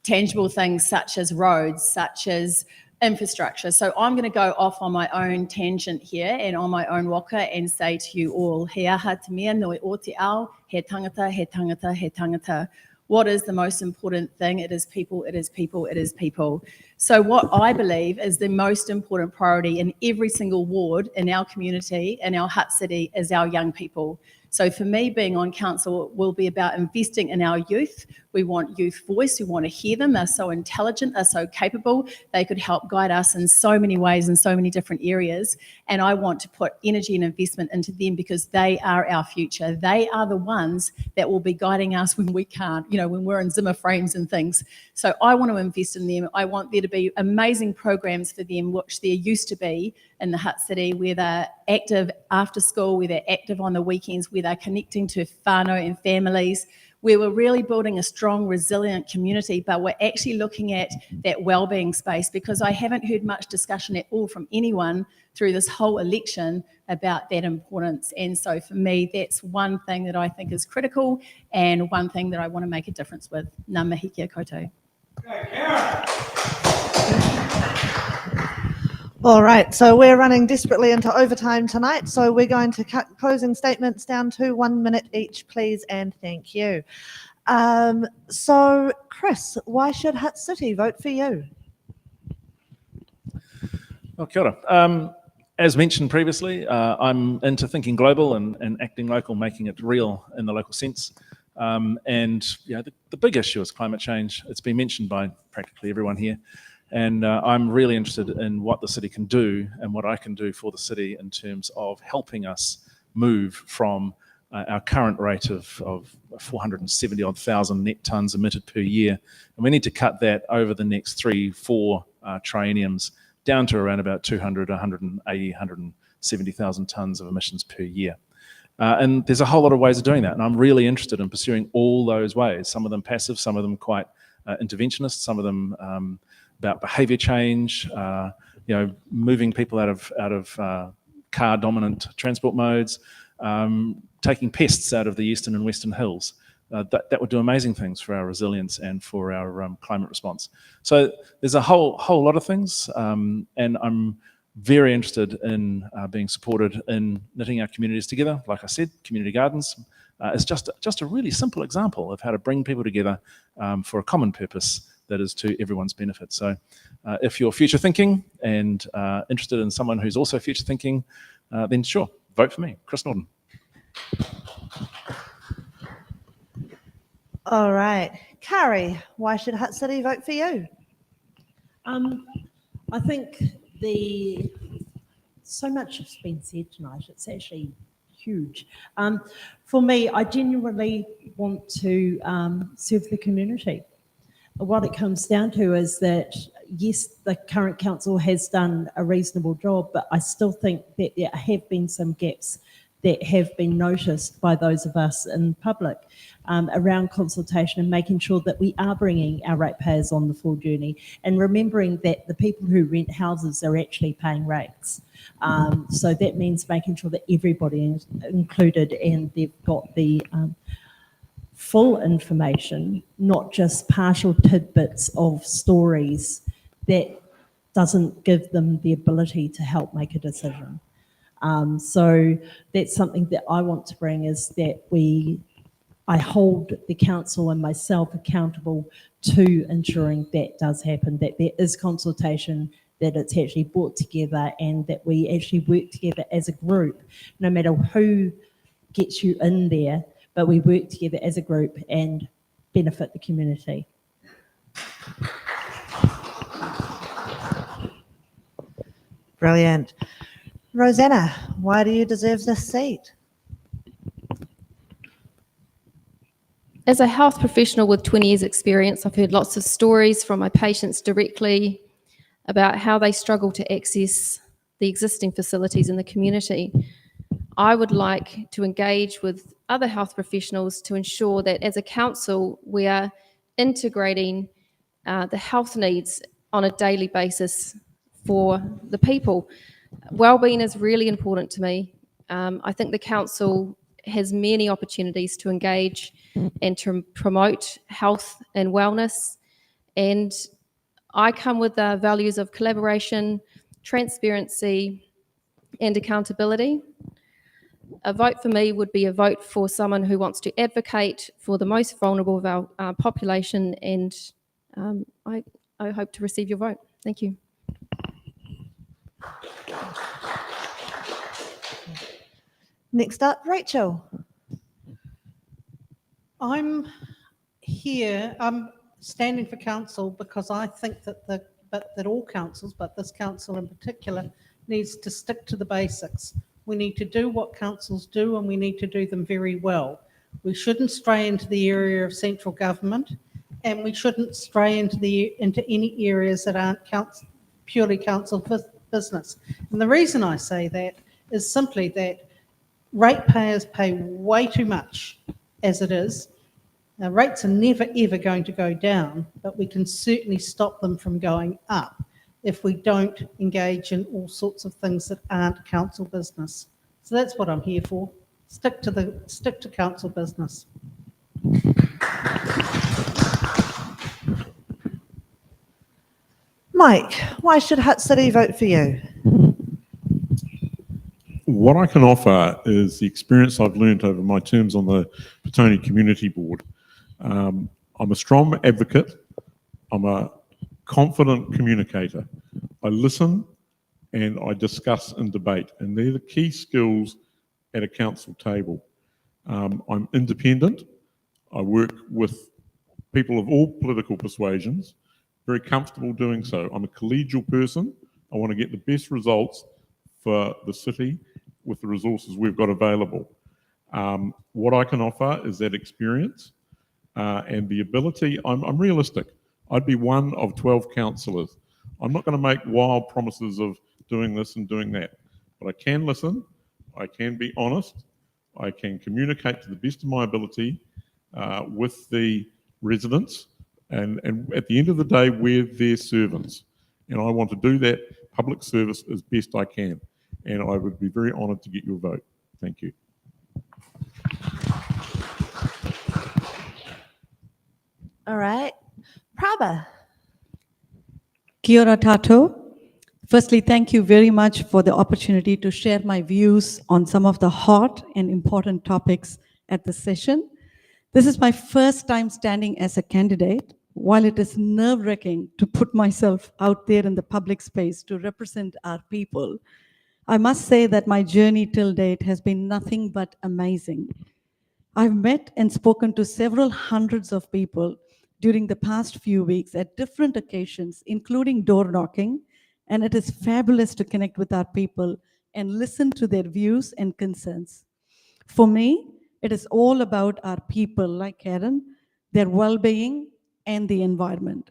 tangible things such as roads, such as infrastructure. So I'm going to go off on my own tangent here and on my own waka and say to you all, he aha te mea noi o te ao, he tangata, he tangata, he tangata. What is the most important thing? It is people, it is people, it is people. So what I believe is the most important priority in every single ward in our community, in our Hutt City, is our young people. So for me, being on council will be about investing in our youth. We want youth voice. We want to hear them. They're so intelligent. They're so capable. They could help guide us in so many ways in so many different areas. And I want to put energy and investment into them because they are our future. They are the ones that will be guiding us when we can't, when we're in Zimmer frames and things. So I want to invest in them. I want there to be amazing programs for them, which there used to be in the Hutt City, where they're active after school, where they're active on the weekends, where they're connecting to whānau and families, where we're really building a strong, resilient community, but we're actually looking at that wellbeing space, because I haven't heard much discussion at all from anyone through this whole election about that importance. And so for me, that's one thing that I think is critical and one thing that I want to make a difference with. Ngā mihi kia koutou. All right, so we're running desperately into overtime tonight, so we're going to cut closing statements down to 1 minute each, please, and thank you. So, Chris, why should Hutt City vote for you? Well, kia ora. As mentioned previously, I'm into thinking global and acting local, making it real in the local sense. And yeah, the big issue is climate change. It's been mentioned by practically everyone here. And I'm really interested in what the city can do and what I can do for the city in terms of helping us move from our current rate of 470,000 net tonnes emitted per year. And we need to cut that over the next 3-4 trienniums down to around about 200, 180, 170,000 tonnes of emissions per year. And there's a whole lot of ways of doing that. And I'm really interested in pursuing all those ways, some of them passive, some of them quite interventionist, some of them about behaviour change, moving people out of car-dominant transport modes, taking pests out of the eastern and western hills. That would do amazing things for our resilience and for our climate response. So there's a whole lot of things, and I'm very interested in being supported in knitting our communities together. Like I said, community gardens is just a really simple example of how to bring people together for a common purpose that is to everyone's benefit. So if you're future thinking and interested in someone who's also future thinking, then sure, vote for me, Chris Norton. All right. Carrie, why should Hutt City vote for you? I think so much has been said tonight. It's actually huge. For me, I genuinely want to serve the community. What it comes down to is that, yes, the current council has done a reasonable job, but I still think that there have been some gaps that have been noticed by those of us in public around consultation and making sure that we are bringing our ratepayers on the full journey and remembering that the people who rent houses are actually paying rates. So that means making sure that everybody is included and they've got the full information, not just partial tidbits of stories that doesn't give them the ability to help make a decision. So that's something that I want to bring, is that I hold the council and myself accountable to ensuring that does happen, that there is consultation, that it's actually brought together and that we actually work together as a group, no matter who gets you in there, but we work together as a group and benefit the community. Brilliant. Rosanna, why do you deserve this seat? As a health professional with 20 years experience, I've heard lots of stories from my patients directly about how they struggle to access the existing facilities in the community. I would like to engage with other health professionals to ensure that as a council, we are integrating the health needs on a daily basis for the people. Wellbeing is really important to me. I think the council has many opportunities to engage and to promote health and wellness. And I come with the values of collaboration, transparency, and accountability. A vote for me would be a vote for someone who wants to advocate for the most vulnerable of our population, and I hope to receive your vote. Thank you. Next up, Rachel. I'm here, I'm standing for council because I think that all councils, but this council in particular, needs to stick to the basics. We need to do what councils do, and we need to do them very well. We shouldn't stray into the area of central government, and we shouldn't stray into any areas that aren't purely council business. And the reason I say that is simply that ratepayers pay way too much as it is. Now, rates are never ever going to go down, but we can certainly stop them from going up if we don't engage in all sorts of things that aren't council business. So that's what I'm here for. Stick to council business. Mike, why should Hutt City vote for you? What I can offer is the experience I've learned over my terms on the Petone Community Board. I'm a strong advocate. I'm a confident communicator. I listen and I discuss and debate, and they're the key skills at a council table. I'm independent. I work with people of all political persuasions, very comfortable doing so. I'm a collegial person. I want to get the best results for the city with the resources we've got available. What I can offer is that experience and the ability. I'm realistic. I'd be one of 12 councillors. I'm not going to make wild promises of doing this and doing that, but I can listen, I can be honest, I can communicate to the best of my ability with the residents, and at the end of the day, we're their servants. And I want to do that public service as best I can. And I would be very honoured to get your vote. Thank you. All right. Prabha. Kia ora tātou. Firstly, thank you very much for the opportunity to share my views on some of the hot and important topics at the session. This is my first time standing as a candidate. While it is nerve-wracking to put myself out there in the public space to represent our people, I must say that my journey till date has been nothing but amazing. I've met and spoken to several hundreds of people during the past few weeks at different occasions, including door knocking, and it is fabulous to connect with our people and listen to their views and concerns. For me, it is all about our people, like Karen, their well-being and the environment.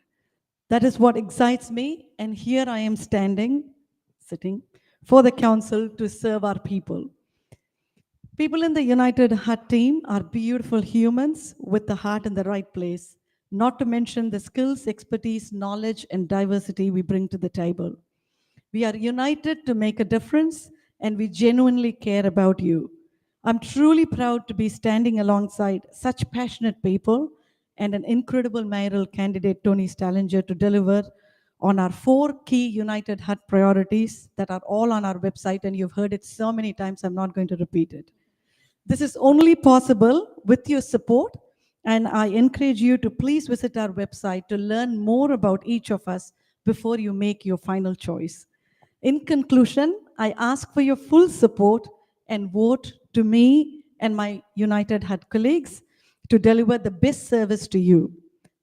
That is what excites me, and here I am sitting for the council to serve our people. People in the United Hutt team are beautiful humans with the heart in the right place, not to mention the skills, expertise, knowledge, and diversity we bring to the table. We are united to make a difference, and we genuinely care about you. I'm truly proud to be standing alongside such passionate people and an incredible mayoral candidate, Tony Stallinger, to deliver on our 4 key United Hutt priorities that are all on our website, and you've heard it so many times, I'm not going to repeat it. This is only possible with your support, and I encourage you to please visit our website to learn more about each of us before you make your final choice. In conclusion, I ask for your full support and vote to me and my United Hutt colleagues to deliver the best service to you.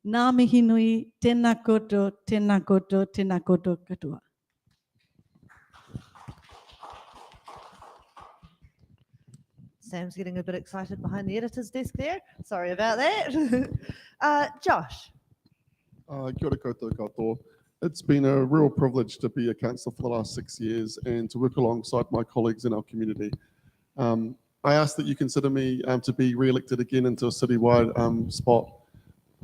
Ngā mihi nui, tēnā koutou, tēnā koutou, tēnā koutou katoa. Sam's getting a bit excited behind the editor's desk there. Sorry about that. Josh. Kia ora koutou katoa. It's been a real privilege to be a councillor for the last 6 years and to work alongside my colleagues in our community. I ask that you consider me to be re-elected again into a citywide spot.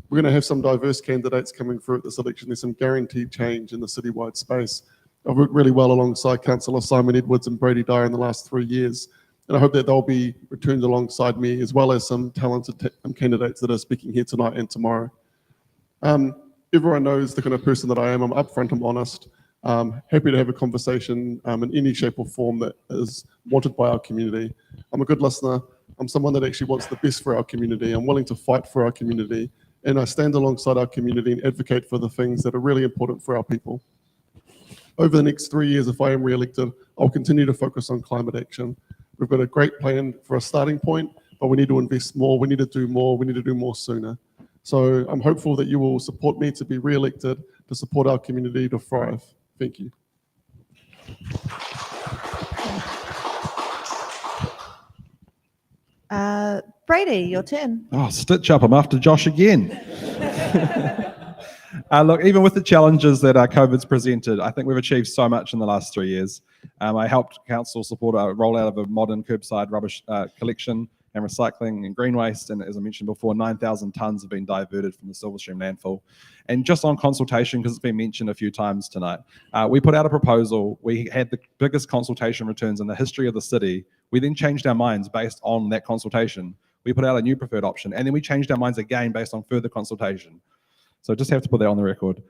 We're going to have some diverse candidates coming through at this election. There's some guaranteed change in the citywide space. I've worked really well alongside Councillor Simon Edwards and Brady Dyer in the last 3 years, and I hope that they'll be returned alongside me, as well as some talented candidates that are speaking here tonight and tomorrow. Everyone knows the kind of person that I am. I'm upfront, I'm honest. Happy to have a conversation in any shape or form that is wanted by our community. I'm a good listener. I'm someone that actually wants the best for our community. I'm willing to fight for our community, and I stand alongside our community and advocate for the things that are really important for our people. Over the next 3 years, if I am re-elected, I'll continue to focus on climate action. We've got a great plan for a starting point, but we need to invest more, we need to do more, we need to do more sooner. So I'm hopeful that you will support me to be re-elected, to support our community to thrive. Thank you. Brady, your turn. Oh, stitch up. I'm after Josh again. Look, even with the challenges that COVID's presented, I think we've achieved so much in the last 3 years. I helped council support a rollout of a modern curbside rubbish collection and recycling and green waste. And as I mentioned before, 9,000 tonnes have been diverted from the Silverstream landfill. And just on consultation, because it's been mentioned a few times tonight, we put out a proposal. We had the biggest consultation returns in the history of the city. We then changed our minds based on that consultation. We put out a new preferred option, and then we changed our minds again based on further consultation. So just have to put that on the record.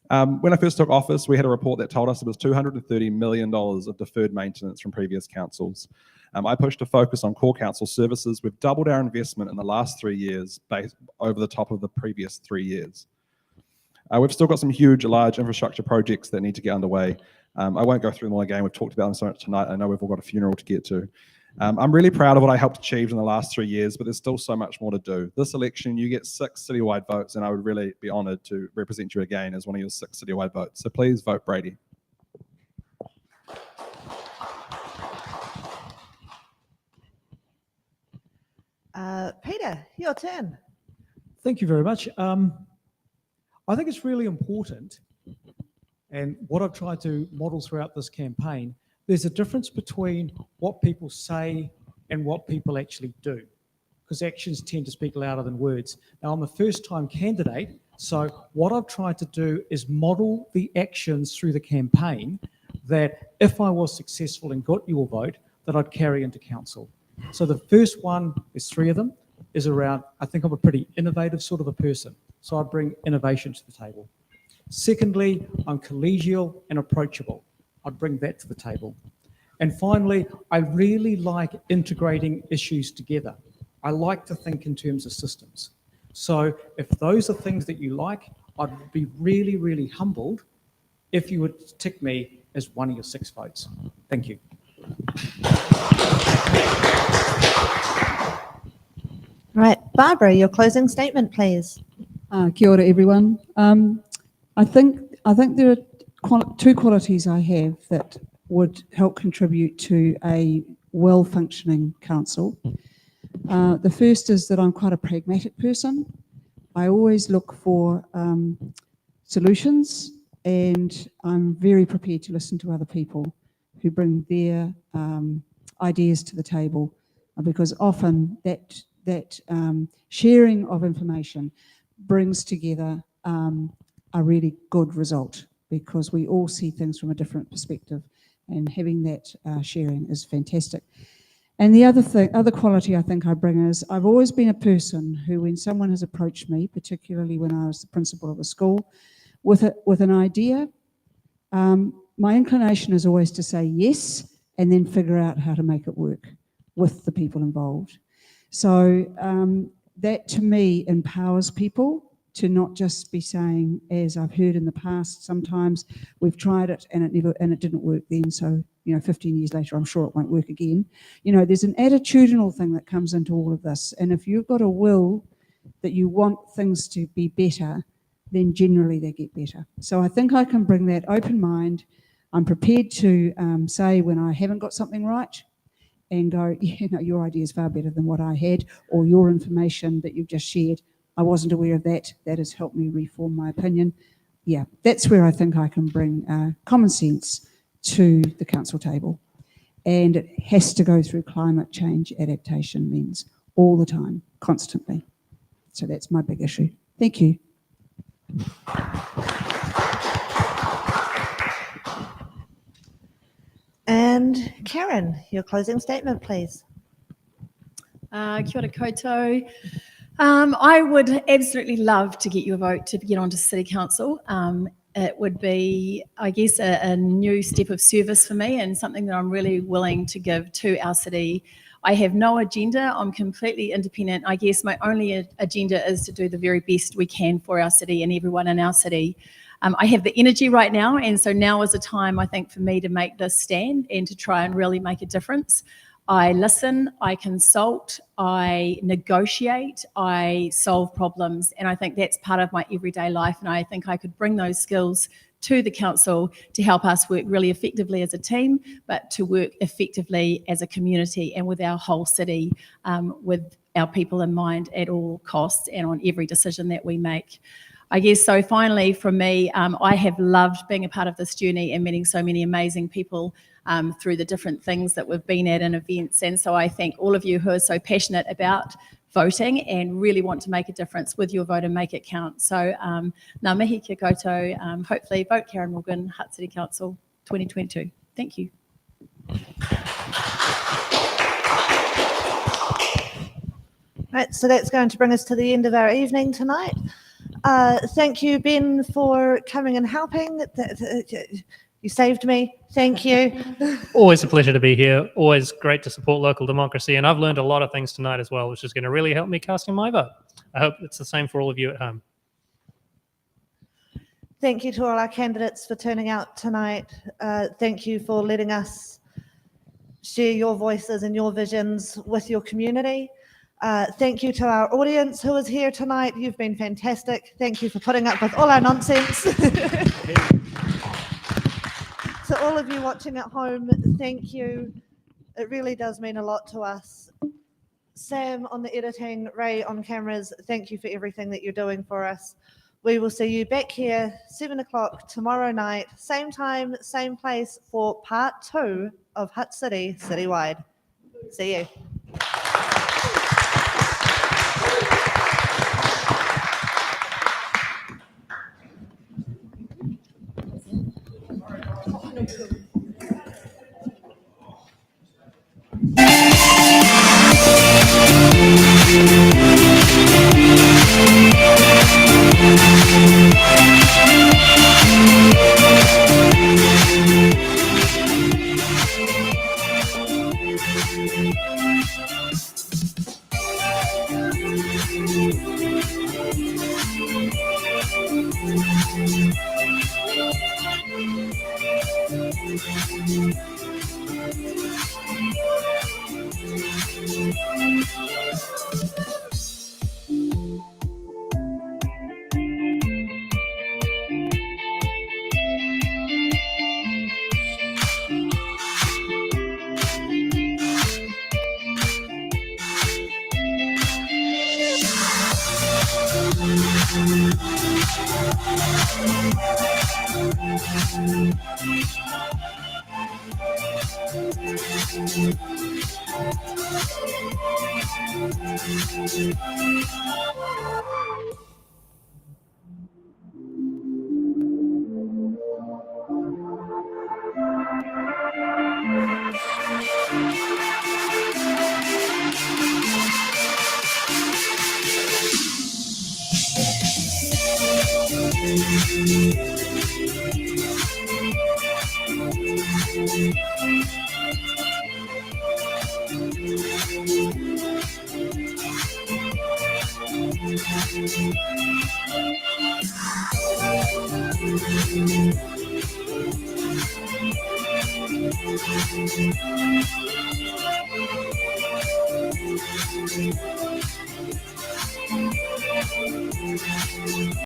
When I first took office, we had a report that told us it was $230 million of deferred maintenance from previous councils. I pushed to focus on core council services. We've doubled our investment in the last 3 years based over the top of the previous 3 years. We've still got some huge, large infrastructure projects that need to get underway. I won't go through them all again. We've talked about them so much tonight. I know we've all got a funeral to get to. I'm really proud of what I helped achieve in the last 3 years, but there's still so much more to do. This election, you get 6 citywide votes, and I would really be honoured to represent you again as one of your 6 citywide votes. So please vote Brady. Peter, your turn. Thank you very much. I think it's really important, and what I've tried to model throughout this campaign, there's a difference between what people say and what people actually do, because actions tend to speak louder than words. Now, I'm a first-time candidate, so what I've tried to do is model the actions through the campaign that if I was successful and got your vote, that I'd carry into council. So the first one, there's 3 of them, is around, I think I'm a pretty innovative sort of a person, so I bring innovation to the table. Secondly, I'm collegial and approachable. I'd bring that to the table. And finally, I really like integrating issues together. I like to think in terms of systems. So if those are things that you like, I'd be really, really humbled if you would tick me as one of your 6 votes. Thank you. Right, Barbara, your closing statement, please. Kia ora, everyone. I think there are 2 qualities I have that would help contribute to a well-functioning council. The first is that I'm quite a pragmatic person. I always look for solutions, and I'm very prepared to listen to other people who bring their ideas to the table, because often that sharing of information brings together a really good result, because we all see things from a different perspective, and having that sharing is fantastic. And the other quality I think I bring is I've always been a person who, when someone has approached me, particularly when I was the principal of a school, with an idea, my inclination is always to say yes and then figure out how to make it work with the people involved. So that to me empowers people to not just be saying, as I've heard in the past, sometimes we've tried it and it didn't work then, so 15 years later I'm sure it won't work again. There's an attitudinal thing that comes into all of this, and if you've got a will that you want things to be better, then generally they get better. So I think I can bring that open mind. I'm prepared to say when I haven't got something right, and go, your idea is far better than what I had, or your information that you've just shared, I wasn't aware of that. That has helped me reform my opinion. Yeah, that's where I think I can bring common sense to the council table. And it has to go through climate change adaptation lens all the time, constantly. So that's my big issue. Thank you. And Karen, your closing statement, please. Kia ora koutou. I would absolutely love to get your vote to get onto City Council. It would be, I guess, a new step of service for me, and something that I'm really willing to give to our city. I have no agenda. I'm completely independent. I guess my only agenda is to do the very best we can for our city and everyone in our city. I have the energy right now, and so now is a time, I think, for me to make this stand and to try and really make a difference. I listen, I consult, I negotiate, I solve problems, and I think that's part of my everyday life, and I think I could bring those skills to the council to help us work really effectively as a team, but to work effectively as a community and with our whole city, with our people in mind at all costs and on every decision that we make. I guess so finally from me, I have loved being a part of this journey and meeting so many amazing people through the different things that we've been at and events. And so I thank all of you who are so passionate about voting and really want to make a difference with your vote and make it count. So ngā mihi kia koutou, hopefully vote Karen Morgan, Hutt City Council 2022. Thank you. Right, so that's going to bring us to the end of our evening tonight. Thank you, Ben, for coming and helping. You saved me. Thank you. Always a pleasure to be here. Always great to support local democracy. And I've learned a lot of things tonight as well, which is going to really help me casting my vote. I hope it's the same for all of you at home. Thank you to all our candidates for turning out tonight. Thank you for letting us share your voices and your visions with your community. Thank you to our audience who is here tonight. You've been fantastic. Thank you for putting up with all our nonsense. To all of you watching at home, thank you. It really does mean a lot to us. Sam on the editing, Ray on cameras, thank you for everything that you're doing for us. We will see you back here 7 o'clock tomorrow night, same time, same place for part 2 of Hutt City Citywide. See you.